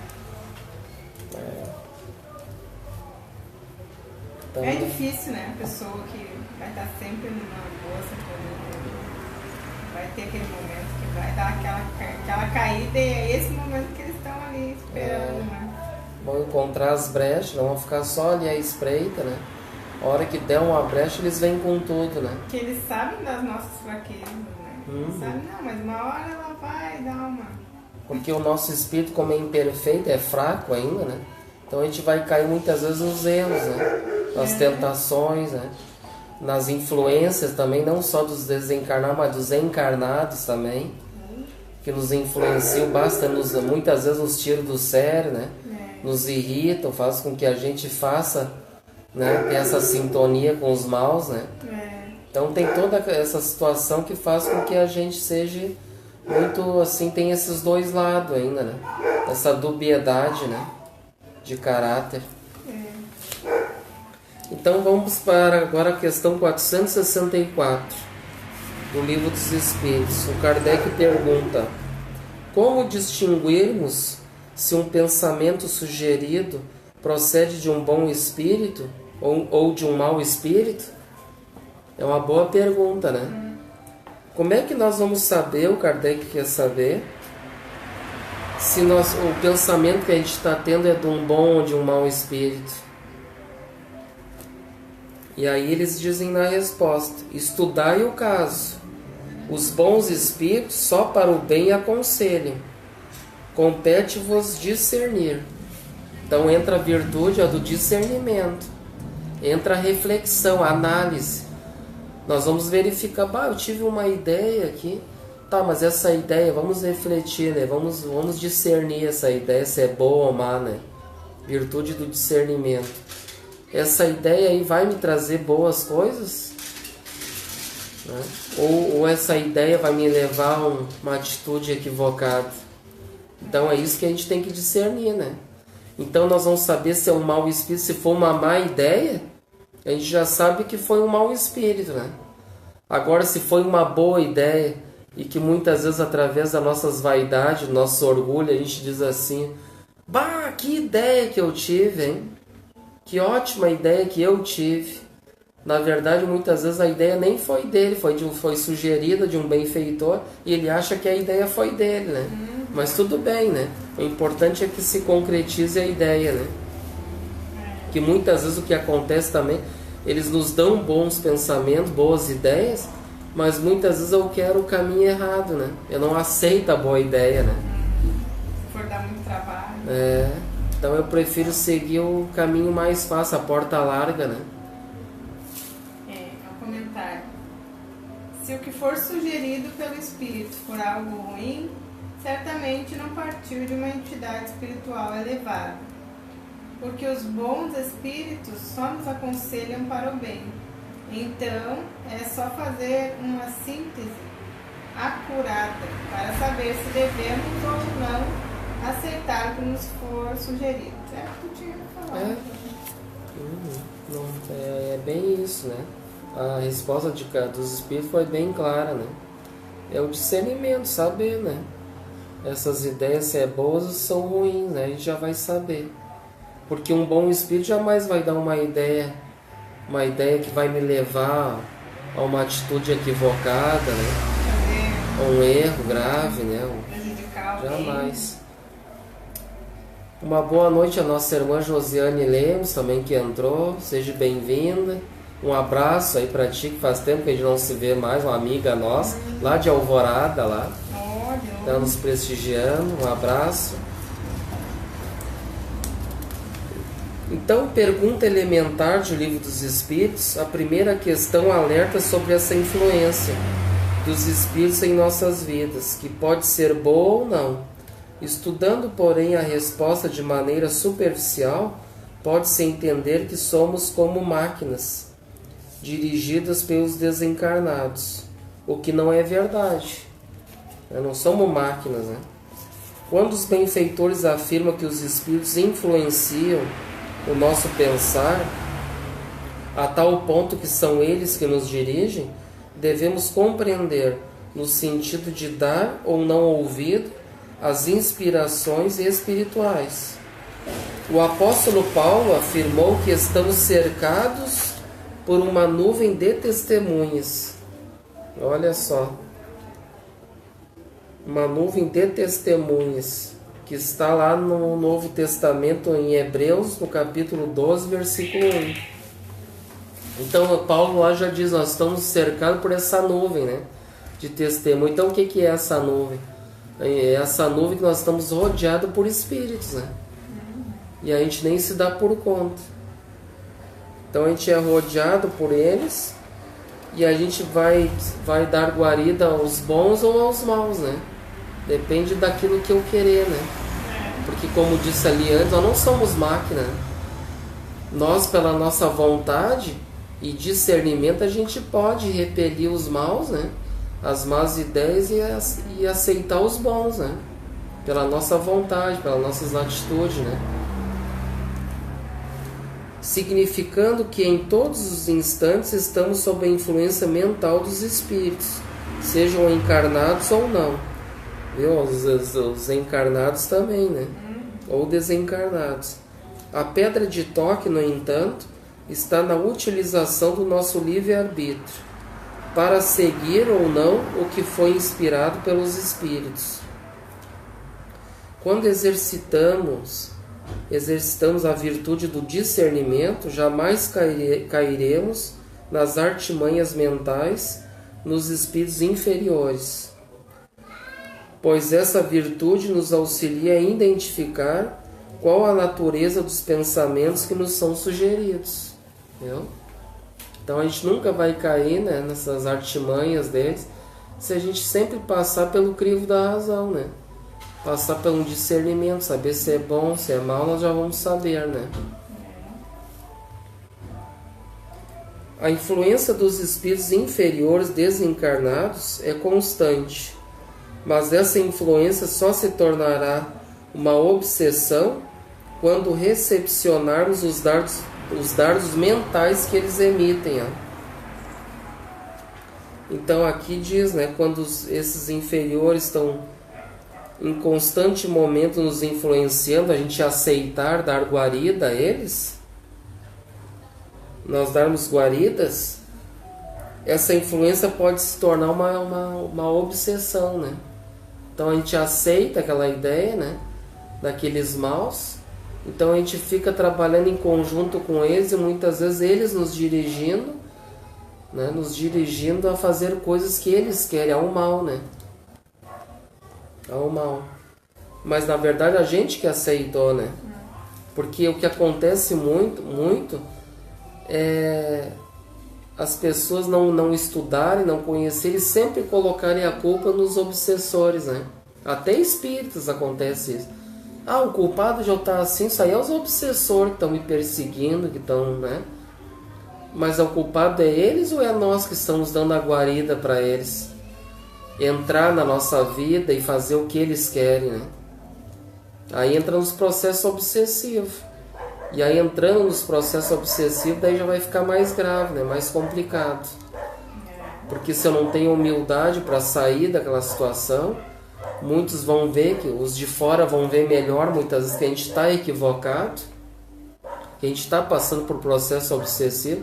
Speaker 1: Então,
Speaker 2: É difícil, né? A pessoa que vai estar sempre numa boa sintonia, vai ter aquele momento que vai dar aquela caída, e é esse momento que eles estão ali esperando, né?
Speaker 1: Vão encontrar as brechas, não vão ficar só ali à espreita, né? A hora que der uma brecha, eles vêm com tudo, né?
Speaker 2: Que eles sabem das nossas fraquezas, né? Eles sabem, não, mas uma hora ela vai dar uma...
Speaker 1: Porque o nosso espírito, como é imperfeito, é fraco ainda, né? Então a gente vai cair muitas vezes nos erros, né? Nas tentações, né? Nas influências também, não só dos desencarnados, mas dos encarnados também, que nos influenciam bastante, muitas vezes nos tiram do sério, né? Nos irritam, faz com que a gente faça, né, essa sintonia com os maus, né? Então tem toda essa situação que faz com que a gente seja muito assim, tem esses dois lados ainda, né? Essa dubiedade, né, de caráter. Então vamos para agora a questão 464 do Livro dos Espíritos. O Kardec pergunta: como distinguirmos se um pensamento sugerido procede de um bom espírito ou de um mau espírito? É uma boa pergunta, né? Como é que nós vamos saber, o Kardec quer saber, se o pensamento que a gente está tendo é de um bom ou de um mau espírito? E aí eles dizem na resposta: estudai o caso. Os bons espíritos só para o bem aconselham. Compete-vos discernir. Então entra a virtude do discernimento. Entra a reflexão, a análise. Nós vamos verificar, eu tive uma ideia aqui. Tá, mas essa ideia, vamos refletir, né? Vamos discernir essa ideia, se é boa ou má, né? Virtude do discernimento. Essa ideia aí vai me trazer boas coisas? Né? Ou essa ideia vai me levar a uma atitude equivocada? Então é isso que a gente tem que discernir, né? Então nós vamos saber se é um mau espírito. Se for uma má ideia, a gente já sabe que foi um mau espírito, né? Agora, se foi uma boa ideia e que muitas vezes através das nossas vaidades, do nosso orgulho, a gente diz assim: bah, que ideia que eu tive, hein? Que ótima ideia que eu tive. Na verdade, muitas vezes a ideia nem foi dele, foi sugerida de um benfeitor e ele acha que a ideia foi dele, né? Mas tudo bem, né? O importante é que se concretize a ideia, né? Que muitas vezes o que acontece também, eles nos dão bons pensamentos, boas ideias, mas muitas vezes eu quero o caminho errado, né? Eu não aceito a boa ideia, né?
Speaker 2: Se for dar muito trabalho.
Speaker 1: Então eu prefiro seguir o caminho mais fácil, a porta larga, né?
Speaker 2: Um comentário. Se o que for sugerido pelo espírito for algo ruim, certamente não partiu de uma entidade espiritual elevada, porque os bons espíritos só nos aconselham para o bem. Então, é só fazer uma síntese acurada para saber se devemos ou não aceitar o que nos for sugerido. É o que tu tinha falado.
Speaker 1: É bem isso, né? A resposta dos espíritos foi bem clara, né? É o discernimento, saber, né? Essas ideias, se é boas ou são ruins, né? A gente já vai saber. Porque um bom espírito jamais vai dar uma ideia que vai me levar a uma atitude equivocada, né? A um erro grave, né? Jamais. Uma boa noite à nossa irmã Josiane Lemos, também que entrou. Seja bem-vinda. Um abraço aí pra ti, que faz tempo que a gente não se vê mais, uma amiga nossa, lá de Alvorada, lá. Está nos prestigiando. Um abraço. Então, pergunta elementar do Livro dos Espíritos. A primeira questão alerta sobre essa influência dos espíritos em nossas vidas, que pode ser boa ou não. Estudando, porém, a resposta de maneira superficial, pode-se entender que somos como máquinas, dirigidas pelos desencarnados, o que não é verdade. Não somos máquinas, né? Quando os benfeitores afirmam que os espíritos influenciam o nosso pensar, a tal ponto que são eles que nos dirigem, devemos compreender no sentido de dar ou não ouvido às inspirações espirituais. O apóstolo Paulo afirmou que estamos cercados por uma nuvem de testemunhas. Olha só. Uma nuvem de testemunhas, que está lá no Novo Testamento, em Hebreus, no capítulo 12, versículo 1. Então, Paulo lá já diz, nós estamos cercados por essa nuvem, né, de testemunho. Então, o que é essa nuvem? É essa nuvem que nós estamos rodeados por espíritos, né? e a gente nem se dá por conta. Então a gente é rodeado por eles e a gente vai dar guarida aos bons ou aos maus, né? Depende daquilo que eu querer, né? Porque como disse ali antes, nós não somos máquina. Nós, pela nossa vontade e discernimento, a gente pode repelir os maus, né? As más ideias e aceitar os bons, né? Pela nossa vontade, pelas nossas atitudes, né? Significando que em todos os instantes estamos sob a influência mental dos espíritos, sejam encarnados ou não. Viu? Os encarnados também, né? Ou desencarnados. A pedra de toque, no entanto, está na utilização do nosso livre-arbítrio, para seguir ou não o que foi inspirado pelos espíritos. Quando exercitamos a virtude do discernimento, jamais cairemos nas artimanhas mentais nos espíritos inferiores, pois essa virtude nos auxilia a identificar qual a natureza dos pensamentos que nos são sugeridos. Entendeu? Então a gente nunca vai cair, né, nessas artimanhas deles se a gente sempre passar pelo crivo da razão, né? Passar pelo discernimento, saber se é bom, se é mal, nós já vamos saber, né? A influência dos espíritos inferiores desencarnados é constante, mas essa influência só se tornará uma obsessão quando recepcionarmos os dardos mentais que eles emitem. Ó. Então aqui diz, né, quando esses inferiores estão em constante momento nos influenciando, a gente aceitar dar guarida a eles, nós darmos guaridas, essa influência pode se tornar uma obsessão, né? Então a gente aceita aquela ideia, né, daqueles maus, então a gente fica trabalhando em conjunto com eles e muitas vezes eles nos dirigindo, né, nos dirigindo a fazer coisas que eles querem, ao mal, né? Ao mal. Mas na verdade a gente que aceitou, né? Porque o que acontece muito é as pessoas não estudarem, não conhecerem, sempre colocarem a culpa nos obsessores, né? Até espíritas acontece isso. O culpado de eu estar assim, isso aí é os obsessores que estão me perseguindo, que estão, né? Mas o culpado é eles ou é nós que estamos dando a guarida para eles entrar na nossa vida e fazer o que eles querem, né? Aí entra nos processos obsessivos. E aí entrando nos processos obsessivos, daí já vai ficar mais grave, né? Mais complicado. Porque se eu não tenho humildade para sair daquela situação, muitos vão ver, que os de fora vão ver melhor muitas vezes que a gente está equivocado, que a gente está passando por processo obsessivo,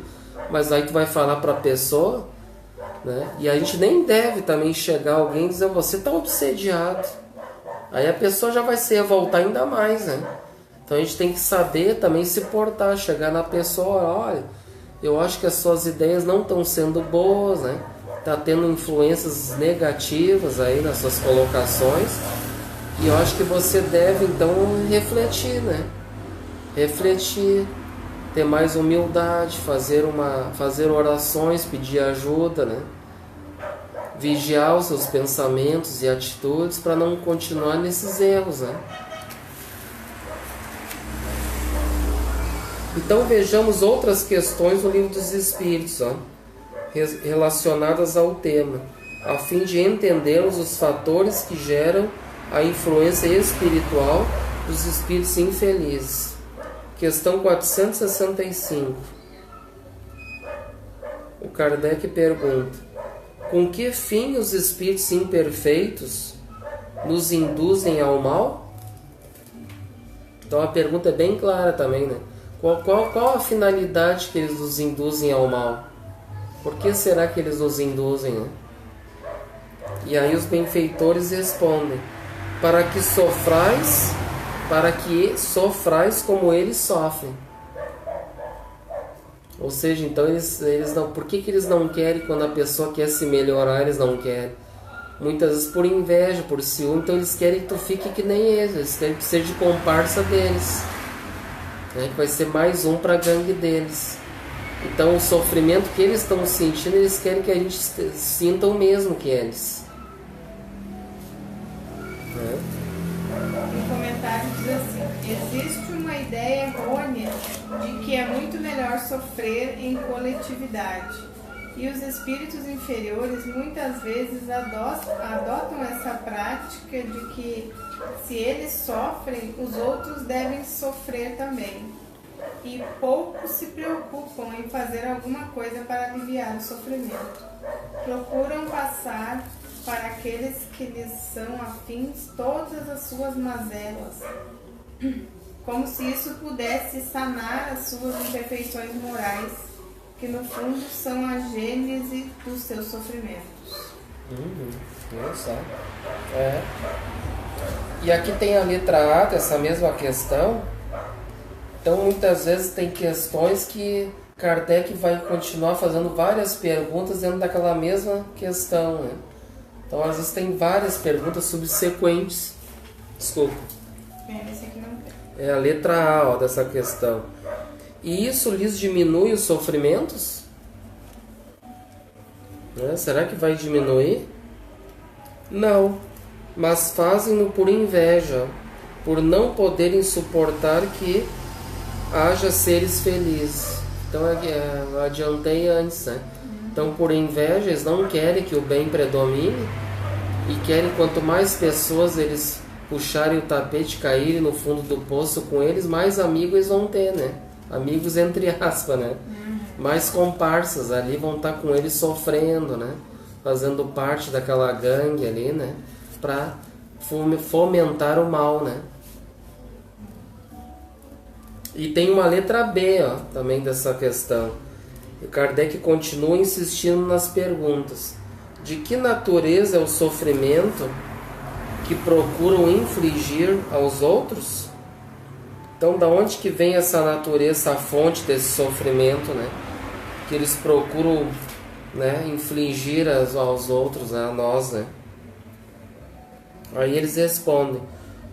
Speaker 1: mas aí tu vai falar para a pessoa, né? E a gente nem deve também chegar alguém e dizer, você está obsediado. Aí a pessoa já vai se revoltar ainda mais, né? Então a gente tem que saber também se portar, chegar na pessoa, olha, eu acho que as suas ideias não estão sendo boas, né? Tá tendo influências negativas aí nas suas colocações, e eu acho que você deve então refletir, né? Refletir, ter mais humildade, fazer orações, pedir ajuda, né? Vigiar os seus pensamentos e atitudes para não continuar nesses erros, né? Então vejamos outras questões do Livro dos Espíritos, ó, relacionadas ao tema, a fim de entendermos os fatores que geram a influência espiritual dos espíritos infelizes. Questão 465. O Kardec pergunta: com que fim os espíritos imperfeitos nos induzem ao mal? Então a pergunta é bem clara também, né? Qual a finalidade que eles nos induzem ao mal? Por que será que eles nos induzem, né? E aí os benfeitores respondem: para que sofrais como eles sofrem. Ou seja, então eles não. Por que eles não querem quando a pessoa quer se melhorar, eles não querem? Muitas vezes por inveja, por ciúme, então eles querem que tu fique que nem eles querem que tu seja comparsa deles. né? Que vai ser mais um para a gangue deles. Então o sofrimento que eles estão sentindo, eles querem que a gente sinta o mesmo que eles. Né?
Speaker 2: Um comentário diz assim: existe uma ideia errônea de que é muito melhor sofrer em coletividade. E os espíritos inferiores muitas vezes adotam essa prática de que se eles sofrem, os outros devem sofrer também. E poucos se preocupam em fazer alguma coisa para aliviar o sofrimento. Procuram passar para aqueles que lhes são afins todas as suas mazelas, como se isso pudesse sanar as suas imperfeições morais, que no fundo são a gênese dos seus sofrimentos.
Speaker 1: Nossa. E aqui tem a letra A dessa mesma questão. Então muitas vezes tem questões que Kardec vai continuar fazendo várias perguntas dentro daquela mesma questão, né? Então às vezes tem várias perguntas subsequentes. Desculpa.
Speaker 2: Esse aqui não tem.
Speaker 1: É a letra A, ó, dessa questão. E isso lhes diminui os sofrimentos? Né? Será que vai diminuir? Não, mas fazem-no por inveja, por não poderem suportar que haja seres felizes. Então eu adiantei antes, né? Então por inveja eles não querem que o bem predomine e querem quanto mais pessoas eles puxarem o tapete, caírem no fundo do poço com eles, mais amigos eles vão ter, né? Amigos entre aspas, né? Mais comparsas ali vão estar com eles sofrendo, né? Fazendo parte daquela gangue ali, né? Para fomentar o mal, né? E tem uma letra B, ó, também dessa questão. E Kardec continua insistindo nas perguntas. De que natureza é o sofrimento que procuram infligir aos outros? Então, da onde que vem essa natureza, a fonte desse sofrimento, né? Que eles procuram, né, infligir aos outros, né, a nós, né? Aí eles respondem: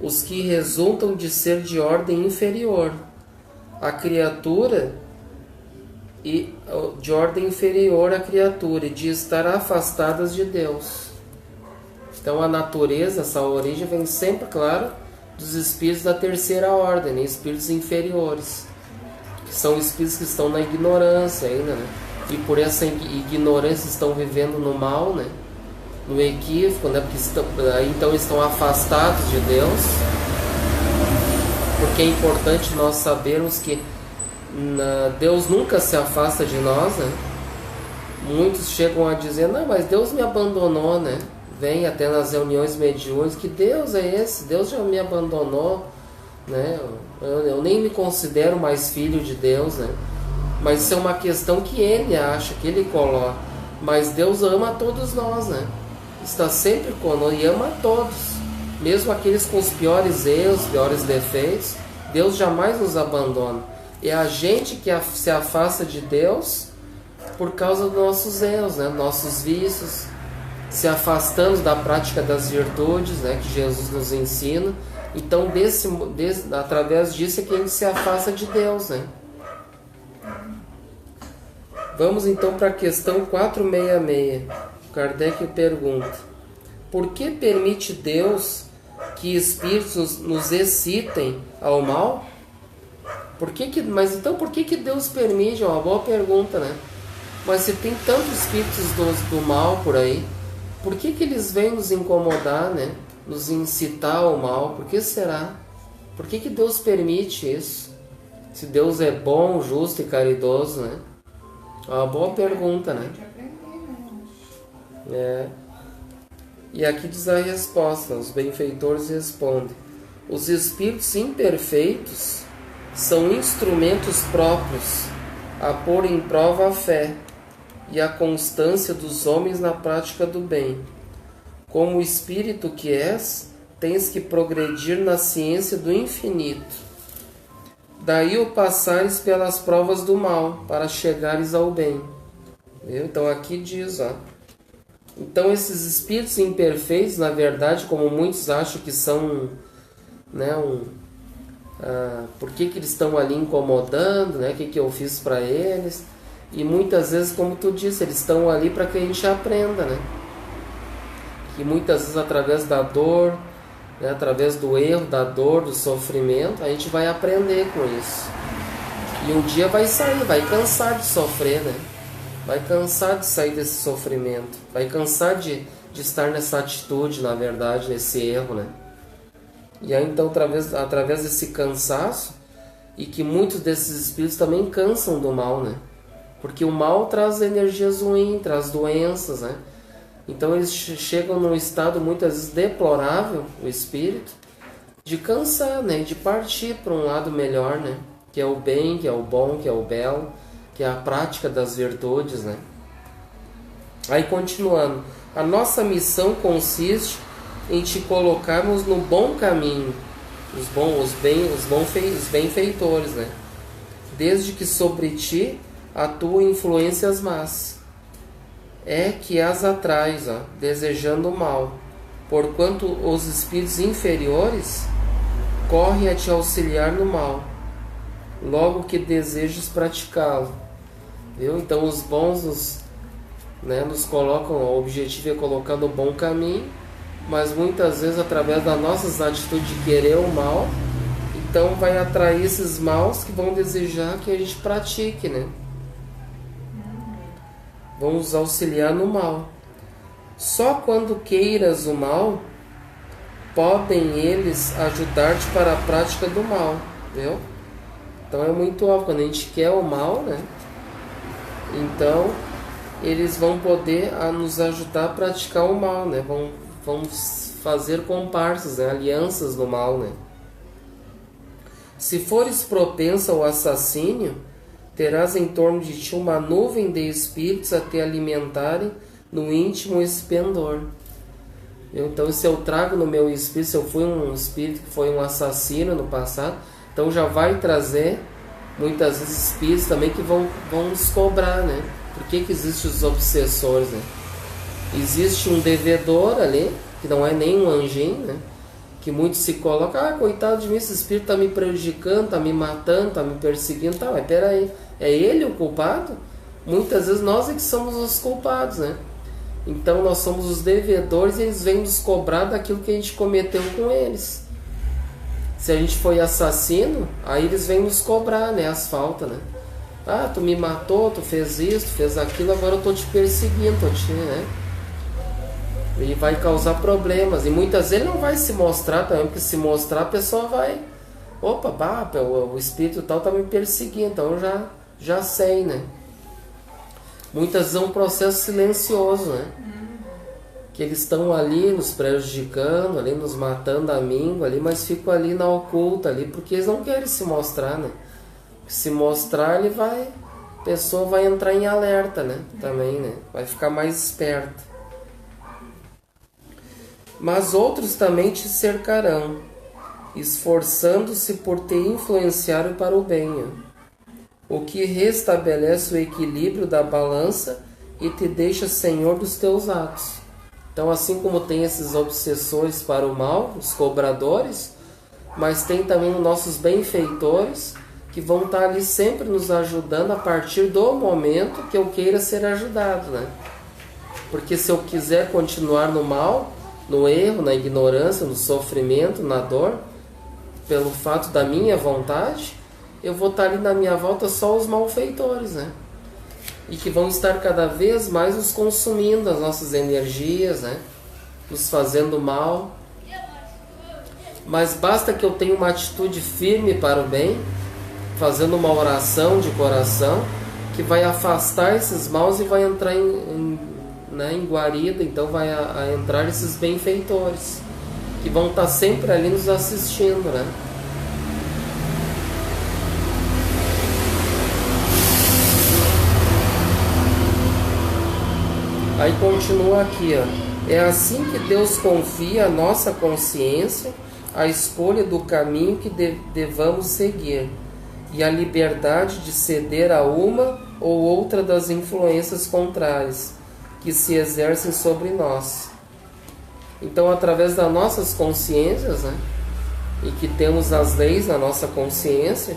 Speaker 1: os que resultam de ser de ordem inferior. A criatura e de ordem inferior à criatura e de estar afastadas de Deus. Então a natureza, essa origem vem sempre, claro, dos espíritos da terceira ordem, né? Espíritos inferiores, que são espíritos que estão na ignorância ainda, né? E por essa ignorância estão vivendo no mal, né? No equívoco, né? Porque então estão afastados de Deus. Porque é importante nós sabermos que Deus nunca se afasta de nós, né? Muitos chegam a dizer: não, mas Deus me abandonou, né? Vem até nas reuniões mediúnicas: que Deus é esse? Deus já me abandonou, né? Eu nem me considero mais filho de Deus, né? Mas isso é uma questão que ele acha, que ele coloca. Mas Deus ama a todos nós, né? Está sempre conosco e ama a todos. Mesmo aqueles com os piores erros, piores defeitos, Deus jamais nos abandona. É a gente que se afasta de Deus por causa dos nossos erros, né? Nossos vícios, se afastando da prática das virtudes, né? Que Jesus nos ensina. Então, através disso é que a gente se afasta de Deus, né? Vamos então para a questão 466. Kardec pergunta: por que permite Deus que espíritos nos excitem ao mal? Mas então por que Deus permite? É uma boa pergunta, né? Mas se tem tantos espíritos do mal por aí, por que eles vêm nos incomodar, né? Nos incitar ao mal? Por que será? Por que Deus permite isso? Se Deus é bom, justo e caridoso, né? É uma boa pergunta, né? E aqui diz a resposta: os benfeitores respondem: os espíritos imperfeitos são instrumentos próprios a pôr em prova a fé e a constância dos homens na prática do bem. Como o espírito que és, tens que progredir na ciência do infinito. Daí o passares pelas provas do mal, para chegares ao bem. Então aqui diz, ó. Então esses espíritos imperfeitos, na verdade, como muitos acham que são, né, por que eles estão ali incomodando, né? O que eu fiz para eles. E muitas vezes, como tu disse, eles estão ali para que a gente aprenda, né? Que muitas vezes através da dor, né? Através do erro, da dor, do sofrimento, a gente vai aprender com isso. E um dia vai sair, vai cansar de sofrer, né? Vai cansar de sair desse sofrimento, vai cansar de estar nessa atitude, na verdade, nesse erro, né? E aí então, através desse cansaço, e que muitos desses espíritos também cansam do mal, né? Porque o mal traz energias ruins, traz doenças, né? Então eles chegam num estado muitas vezes deplorável, o espírito, de cansar, né? De partir para um lado melhor, né? Que é o bem, que é o bom, que é o belo, que é a prática das virtudes, né? Aí continuando, a nossa missão consiste em te colocarmos no bom caminho, os benfeitores, né? Desde que sobre ti atuam influências más, é que as atrais, desejando o mal, porquanto os espíritos inferiores correm a te auxiliar no mal, logo que desejas praticá-lo. Viu? Então os bons nos colocam, o objetivo é colocar no bom caminho, mas muitas vezes através das nossas atitudes de querer o mal, então vai atrair esses maus que vão desejar que a gente pratique, né? Vão nos auxiliar no mal. Só quando queiras o mal, podem eles ajudar-te para a prática do mal, viu? Então é muito óbvio, quando a gente quer o mal, né? Então eles vão poder nos ajudar a praticar o mal, né? Vão fazer comparsas, né? Alianças no mal, né? Se fores propensa ao assassínio, terás em torno de ti uma nuvem de espíritos a te alimentarem no íntimo esse pendor. Então, se eu trago no meu espírito, se eu fui um espírito que foi um assassino no passado, então já vai trazer muitas vezes espíritos também que vão nos cobrar, né? Por que existem os obsessores, né? Existe um devedor ali, que não é nem um anjinho, né? Que muitos se colocam, coitado de mim, esse espírito está me prejudicando, está me matando, está me perseguindo, tá, mas peraí, é ele o culpado? Muitas vezes nós é que somos os culpados, né? Então nós somos os devedores e eles vêm nos cobrar daquilo que a gente cometeu com eles. Se a gente foi assassino, aí eles vêm nos cobrar, né, as faltas, né? Tu me matou, tu fez isso, tu fez aquilo, agora eu tô te perseguindo, né? E vai causar problemas. E muitas vezes ele não vai se mostrar também, porque se mostrar a pessoa vai... o espírito tal tá me perseguindo, então eu já sei, né? Muitas vezes é um processo silencioso, né? Que eles estão ali nos prejudicando, ali nos matando a míngua, ali, mas ficam ali na oculta, ali, porque eles não querem se mostrar, né? Se mostrar, a pessoa vai entrar em alerta, né? Também, né? Vai ficar mais esperta. Mas outros também te cercarão, esforçando-se por te influenciar para o bem, o que restabelece o equilíbrio da balança e te deixa senhor dos teus atos. Então, assim como tem esses obsessores para o mal, os cobradores, mas tem também os nossos benfeitores, que vão estar ali sempre nos ajudando a partir do momento que eu queira ser ajudado, né? Porque se eu quiser continuar no mal, no erro, na ignorância, no sofrimento, na dor, pelo fato da minha vontade, eu vou estar ali na minha volta só os malfeitores, né? E que vão estar cada vez mais nos consumindo as nossas energias, né? Nos fazendo mal. Mas basta que eu tenha uma atitude firme para o bem, fazendo uma oração de coração, que vai afastar esses maus e vai entrar em guarida, então vai entrar esses benfeitores, que vão estar sempre ali nos assistindo, né? Aí continua aqui, é assim que Deus confia à nossa consciência a escolha do caminho que devamos seguir e a liberdade de ceder a uma ou outra das influências contrárias que se exercem sobre nós. Então, através das nossas consciências, né, e que temos as leis na nossa consciência,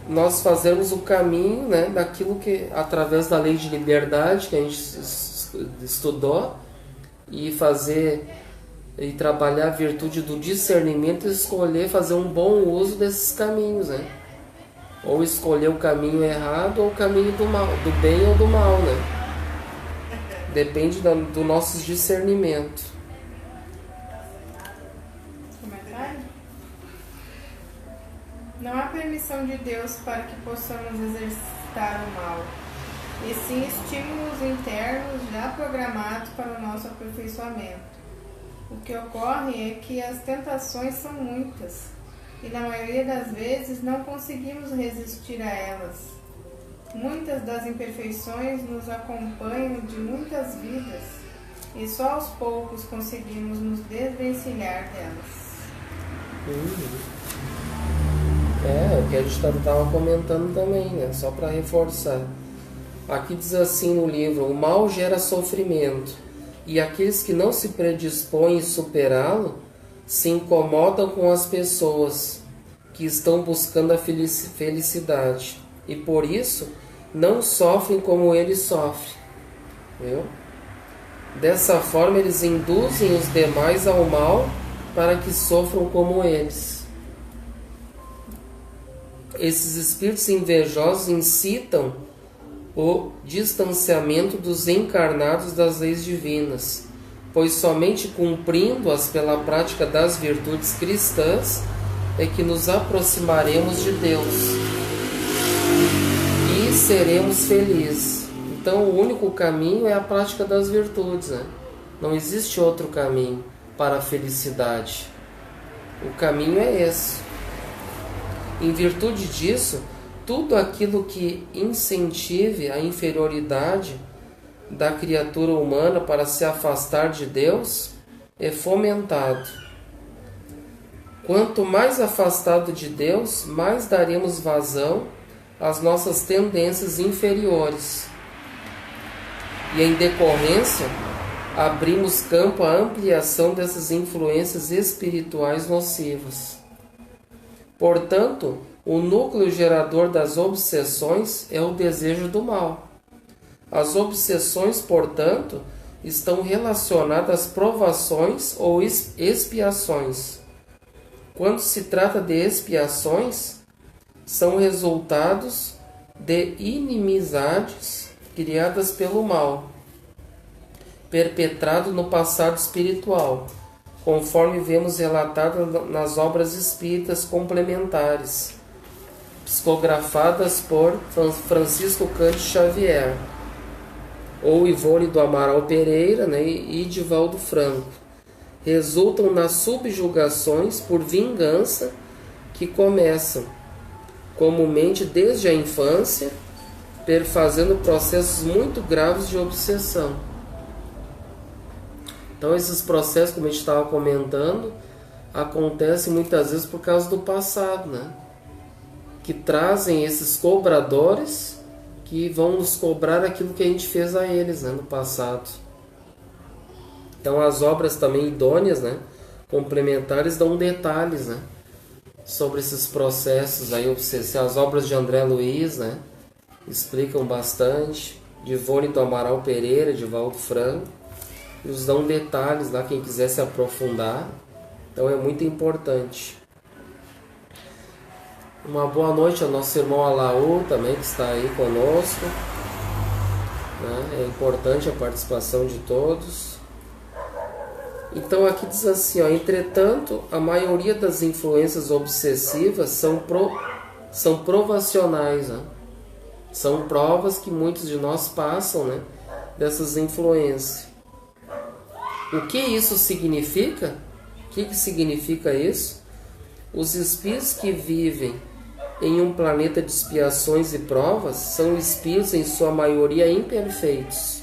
Speaker 1: nós fazemos o caminho, né, daquilo que, através da lei de liberdade que a gente estudou, e trabalhar a virtude do discernimento e escolher fazer um bom uso desses caminhos, né? Ou escolher o caminho errado ou o caminho do mal, do bem ou do mal, né? Depende do nosso discernimento.
Speaker 2: Comentário? Não há permissão de Deus para que possamos exercitar o mal, e sim estímulos internos já programados para o nosso aperfeiçoamento. O que ocorre é que as tentações são muitas, e na maioria das vezes não conseguimos resistir a elas. Muitas das imperfeições nos acompanham de muitas vidas, e só aos poucos conseguimos nos desvencilhar delas.
Speaker 1: É o que a gente estava comentando também, né? Só para reforçar. Aqui diz assim no livro: o mal gera sofrimento, e aqueles que não se predispõem a superá-lo se incomodam com as pessoas que estão buscando a felicidade, e por isso não sofrem como ele sofre. Viu? Dessa forma eles induzem os demais ao mal para que sofram como eles. Esses espíritos invejosos incitam o distanciamento dos encarnados das leis divinas, pois somente cumprindo-as pela prática das virtudes cristãs é que nos aproximaremos de Deus e seremos felizes. Então o único caminho é a prática das virtudes, né? Não existe outro caminho para a felicidade. O caminho é esse. Em virtude disso, tudo aquilo que incentive a inferioridade da criatura humana para se afastar de Deus é fomentado. Quanto mais afastado de Deus, mais daremos vazão às nossas tendências inferiores. E em decorrência, abrimos campo à ampliação dessas influências espirituais nocivas. Portanto, o núcleo gerador das obsessões é o desejo do mal. As obsessões, portanto, estão relacionadas às provações ou expiações. Quando se trata de expiações, são resultados de inimizades criadas pelo mal, perpetrado no passado espiritual, conforme vemos relatado nas obras espíritas complementares, psicografadas por Francisco Cândido Xavier, ou Ivone do Amaral Pereira, né, e Divaldo Franco. Resultam nas subjugações por vingança que começam, comumente desde a infância, perfazendo processos muito graves de obsessão. Então esses processos, como a gente estava comentando, acontecem muitas vezes por causa do passado, né? Que trazem esses cobradores que vão nos cobrar aquilo que a gente fez a eles, né, no passado. Então as obras também idôneas, né, complementares, dão detalhes, né, sobre esses processos aí obsessivos. As obras de André Luiz, né, explicam bastante. De Ivone do Amaral Pereira, de Divaldo Franco, nos dão detalhes lá, quem quiser se aprofundar. Então é muito importante. Uma boa noite ao nosso irmão Alaú também, que está aí conosco, né? É importante a participação de todos. Então aqui diz assim, ó: entretanto, a maioria das influências obsessivas são provacionais, né? São provas que muitos de nós passam, né, dessas influências. O que isso significa? O que significa isso? Os espíritos que vivem em um planeta de expiações e provas são espíritos, em sua maioria, imperfeitos,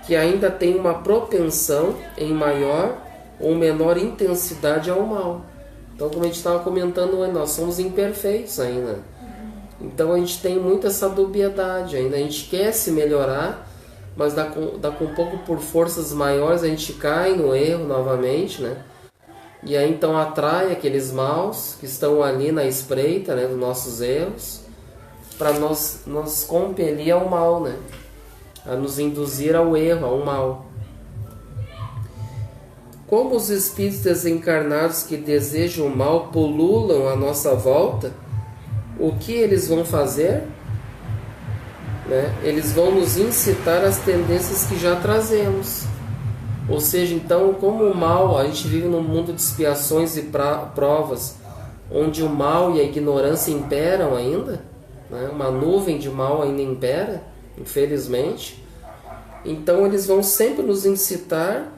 Speaker 1: que ainda têm uma propensão em maior ou menor intensidade ao mal. Então, como a gente estava comentando, nós somos imperfeitos ainda. Então a gente tem muito essa dubiedade ainda. A gente quer se melhorar, mas dá com um pouco por forças maiores a gente cai no erro novamente, né? E aí então atrai aqueles maus que estão ali na espreita, né, dos nossos erros, para nos compelir ao mal, né? A nos induzir ao erro, ao mal. Como os espíritos desencarnados que desejam o mal pululam à nossa volta, o que eles vão fazer? Né? Eles vão nos incitar às tendências que já trazemos. Ou seja, então, como o mal, a gente vive num mundo de expiações e provas, onde o mal e a ignorância imperam ainda, né? Uma nuvem de mal ainda impera, infelizmente. Então eles vão sempre nos incitar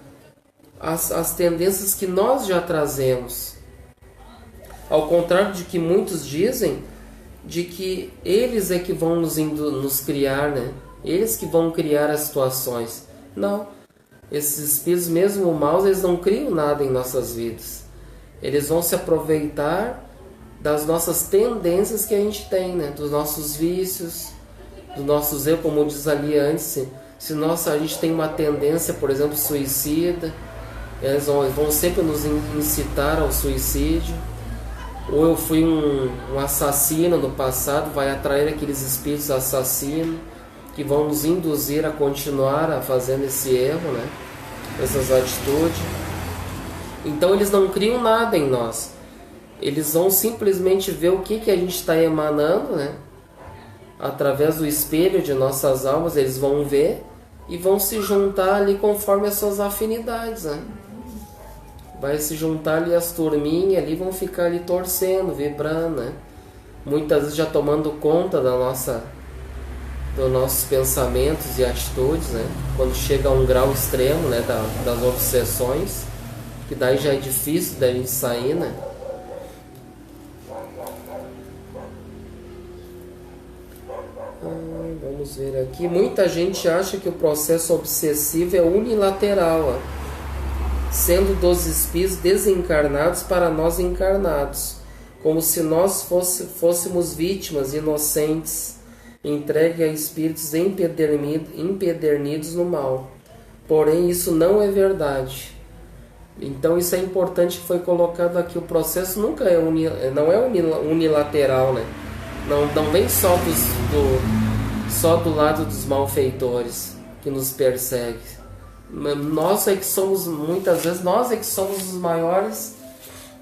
Speaker 1: às tendências que nós já trazemos. Ao contrário de que muitos dizem, de que eles é que vão nos criar, né? Eles que vão criar as situações. Não. Esses espíritos, mesmo maus, eles não criam nada em nossas vidas. Eles vão se aproveitar das nossas tendências que a gente tem, né? Dos nossos vícios, dos nossos erros, como diz ali antes. Se a gente tem uma tendência, por exemplo, suicida, eles vão sempre nos incitar ao suicídio. Ou eu fui um assassino no passado, vai atrair aqueles espíritos assassinos que vão nos induzir a continuar fazendo esse erro, né? Essas atitudes. Então eles não criam nada em nós. Eles vão simplesmente ver o que a gente está emanando, né? Através do espelho de nossas almas, eles vão ver e vão se juntar ali conforme as suas afinidades, né? Vai se juntar ali as turminhas ali, vão ficar ali torcendo, vibrando, né? Muitas vezes já tomando conta dos nossos pensamentos e atitudes, né? Quando chega a um grau extremo, né, das obsessões, que daí já é difícil da gente sair, né? Vamos ver aqui. Muita gente acha que o processo obsessivo é unilateral, ó, sendo dos espíritos desencarnados para nós encarnados, como se nós fôssemos vítimas inocentes, entregue a espíritos empedernidos no mal. Porém, isso não é verdade. Então, isso é importante que foi colocado aqui. O processo nunca não é unilateral, né? Não vem só do lado dos malfeitores que nos persegue. Nós é que somos, muitas vezes, nós é que somos os maiores,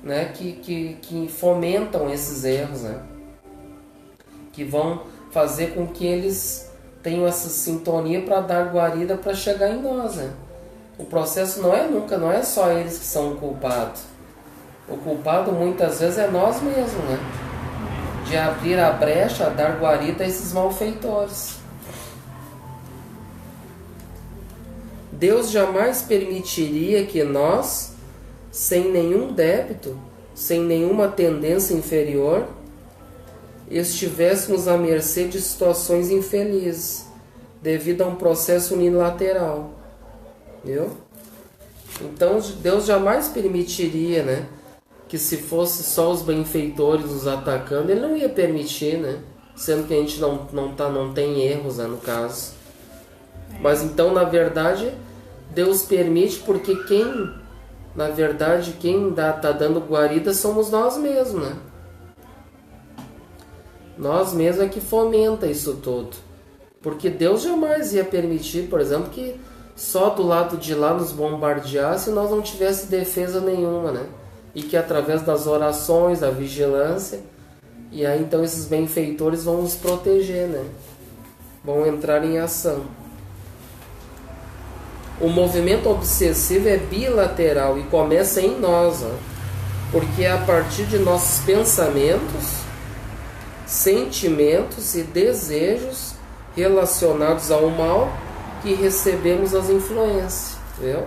Speaker 1: né, que fomentam esses erros, né? Que vão fazer com que eles tenham essa sintonia para dar guarida para chegar em nós, né? O processo não é só eles que são o culpado. O culpado muitas vezes é nós mesmos, né? De abrir a brecha, dar guarida a esses malfeitores. Deus jamais permitiria que nós, sem nenhum débito, sem nenhuma tendência inferior, estivéssemos à mercê de situações infelizes, devido a um processo unilateral. Viu? Então Deus jamais permitiria, né, que se fosse só os benfeitores nos atacando, Ele não ia permitir, né? Sendo que a gente não tem erros, né, no caso. Mas então, na verdade, Deus permite porque quem está dando guarida somos nós mesmos, né? Nós mesmos é que fomenta isso tudo. Porque Deus jamais ia permitir, por exemplo, que só do lado de lá nos bombardeasse e nós não tivesse defesa nenhuma, né? E que através das orações, da vigilância, e aí então esses benfeitores vão nos proteger, né? Vão entrar em ação. O movimento obsessivo é bilateral e começa em nós, ó, porque é a partir de nossos pensamentos, sentimentos e desejos relacionados ao mal que recebemos as influências, viu?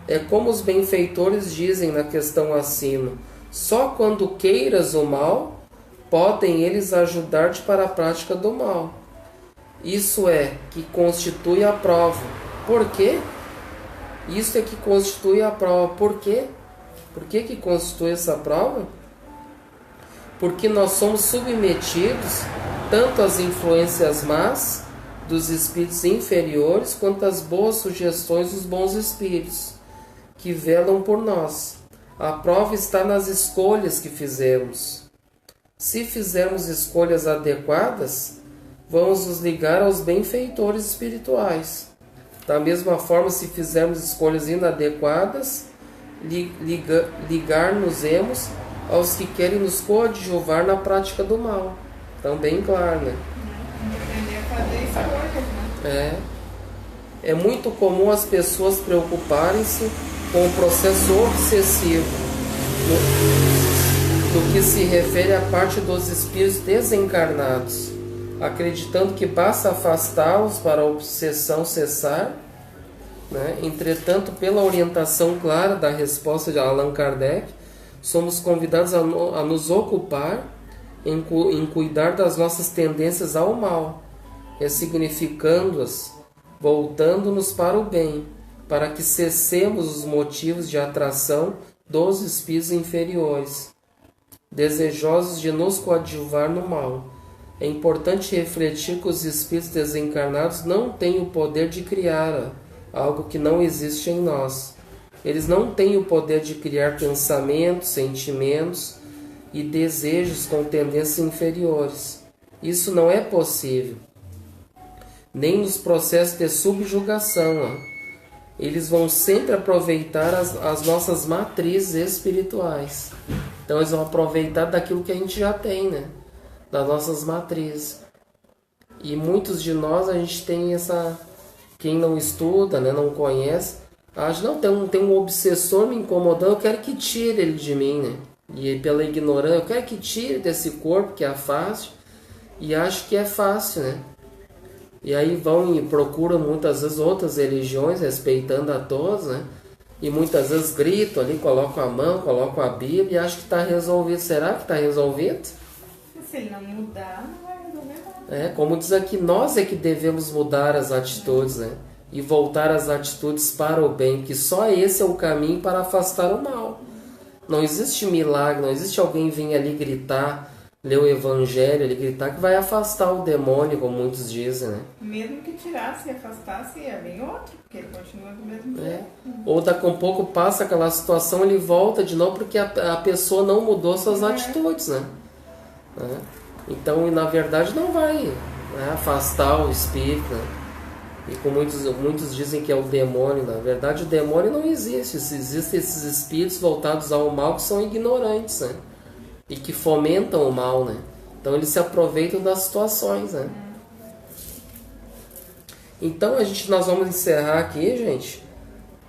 Speaker 1: É como os benfeitores dizem na questão acima: só quando queiras o mal, podem eles ajudar-te para a prática do mal. Isso é que constitui a prova. Por quê? Isso é que constitui a prova. Por quê? Por que constitui essa prova? Porque nós somos submetidos tanto às influências más dos espíritos inferiores quanto às boas sugestões dos bons espíritos que velam por nós. A prova está nas escolhas que fizemos. Se fizermos escolhas adequadas, vamos nos ligar aos benfeitores espirituais. Da mesma forma, se fizermos escolhas inadequadas, ligar-nos-emos aos que querem nos coadjuvar na prática do mal. Então, bem claro, né?
Speaker 2: Aprender a fazer escolhas, né?
Speaker 1: É muito comum as pessoas preocuparem-se com o processo obsessivo no que se refere à parte dos espíritos desencarnados, acreditando que basta afastá-los para a obsessão cessar, né? Entretanto, pela orientação clara da resposta de Allan Kardec, somos convidados a nos ocupar em cuidar das nossas tendências ao mal, ressignificando-as, voltando-nos para o bem, para que cessemos os motivos de atração dos espíritos inferiores, desejosos de nos coadjuvar no mal. É importante refletir que os espíritos desencarnados não têm o poder de criar algo que não existe em nós. Eles não têm o poder de criar pensamentos, sentimentos e desejos com tendências inferiores. Isso não é possível. Nem nos processos de subjugação. Eles vão sempre aproveitar as nossas matrizes espirituais. Então eles vão aproveitar daquilo que a gente já tem, né? Das nossas matrizes. E muitos de nós, a gente tem essa... Quem não estuda, né, não conhece, acha, não, tem um obsessor me incomodando, eu quero que tire ele de mim, né? E pela ignorância, eu quero que tire desse corpo que é fácil, e acho que é fácil, né? E aí vão e procuram muitas vezes outras religiões, respeitando a todos, né? E muitas vezes gritam ali, colocam a mão, colocam a Bíblia e acham que está resolvido. Será que está resolvido?
Speaker 2: Se ele não mudar, não vai resolver nada.
Speaker 1: É, como diz aqui, nós é que devemos mudar as atitudes, né? E voltar as atitudes para o bem, que só esse é o caminho para afastar o mal. Não existe milagre, não existe alguém vir ali gritar, ler o evangelho, ele gritar que vai afastar o demônio, como muitos dizem, né?
Speaker 2: Mesmo que tirasse e afastasse, ia vir outro, porque ele continua do mesmo jeito.
Speaker 1: Ou daqui a pouco passa aquela situação, ele volta de novo porque a pessoa não mudou suas atitudes, né? Então, na verdade, não vai, né, afastar o espírito, né? E como muitos dizem que é o demônio, na verdade o demônio não existe. Existem esses espíritos voltados ao mal que são ignorantes, né? E que fomentam o mal, né? Então eles se aproveitam das situações, né? Então nós vamos encerrar aqui, gente.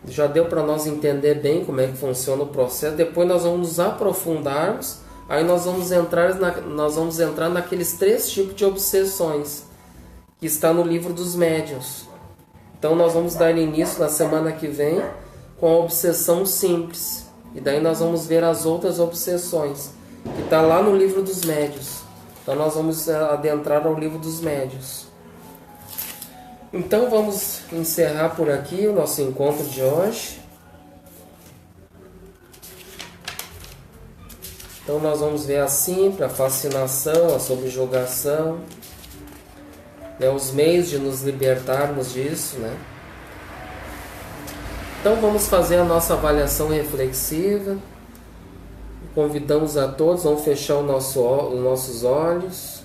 Speaker 1: Já deu para nós entender bem como é que funciona o processo. Depois nós vamos nos aprofundarmos. Aí nós vamos entrar naqueles 3 tipos de obsessões que está no livro dos médiuns. Então nós vamos dar início na semana que vem com a obsessão simples. E daí nós vamos ver as outras obsessões, que está lá no livro dos médiuns. Então nós vamos adentrar ao livro dos médiuns. Então vamos encerrar por aqui o nosso encontro de hoje. Então nós vamos ver assim, a fascinação, a subjugação, né, os meios de nos libertarmos disso, né? Então vamos fazer a nossa avaliação reflexiva. Convidamos a todos, vamos fechar os nossos olhos.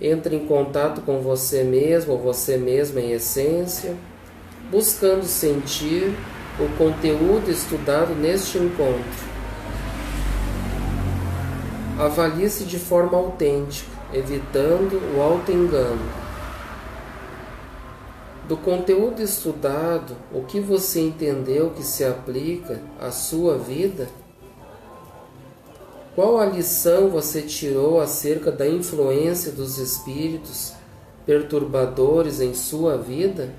Speaker 1: Entre em contato com você mesmo ou você mesma em essência, buscando sentir o conteúdo estudado neste encontro. Avalie-se de forma autêntica, evitando o auto-engano. Do conteúdo estudado, o que você entendeu que se aplica à sua vida? Qual a lição você tirou acerca da influência dos espíritos perturbadores em sua vida?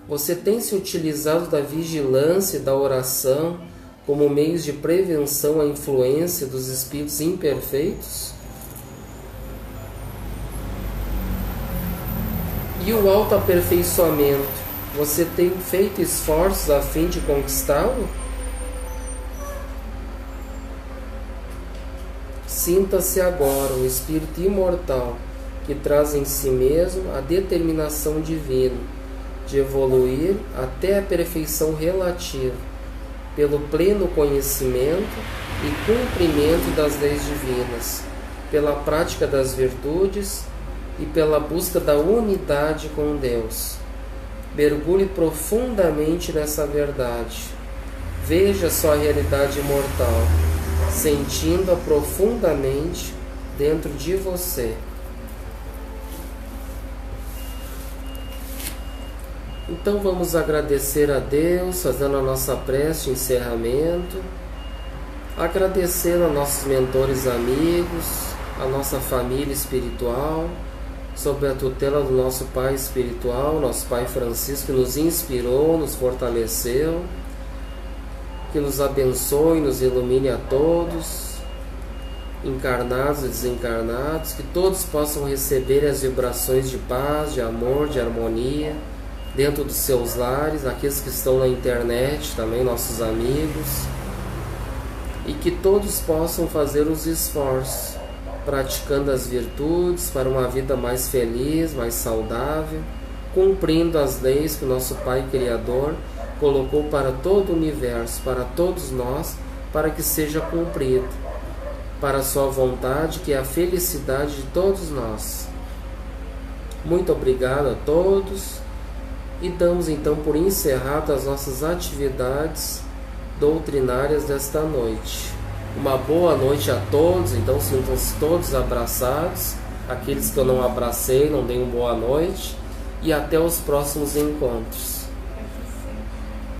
Speaker 1: Você tem se utilizado da vigilância e da oração como meios de prevenção à influência dos espíritos imperfeitos? E o autoaperfeiçoamento, você tem feito esforços a fim de conquistá-lo? Sinta-se agora o espírito imortal que traz em si mesmo a determinação divina de evoluir até a perfeição relativa, pelo pleno conhecimento e cumprimento das leis divinas, pela prática das virtudes e pela busca da unidade com Deus. Mergulhe profundamente nessa verdade. Veja sua realidade imortal, sentindo-a profundamente dentro de você. Então vamos agradecer a Deus, fazendo a nossa prece de encerramento, agradecendo a nossos mentores amigos, a nossa família espiritual, sob a tutela do nosso Pai espiritual, nosso Pai Francisco, que nos inspirou, nos fortaleceu, que nos abençoe, nos ilumine a todos, encarnados e desencarnados, que todos possam receber as vibrações de paz, de amor, de harmonia, dentro dos seus lares, aqueles que estão na internet, também nossos amigos, e que todos possam fazer os esforços, praticando as virtudes para uma vida mais feliz, mais saudável, cumprindo as leis que o nosso Pai Criador colocou para todo o universo, para todos nós, para que seja cumprido, para a sua vontade, que é a felicidade de todos nós. Muito obrigado a todos. E damos então por encerrado as nossas atividades doutrinárias desta noite. Uma boa noite a todos, então sintam-se todos abraçados. Aqueles que eu não abracei, não deem uma boa noite. E até os próximos encontros.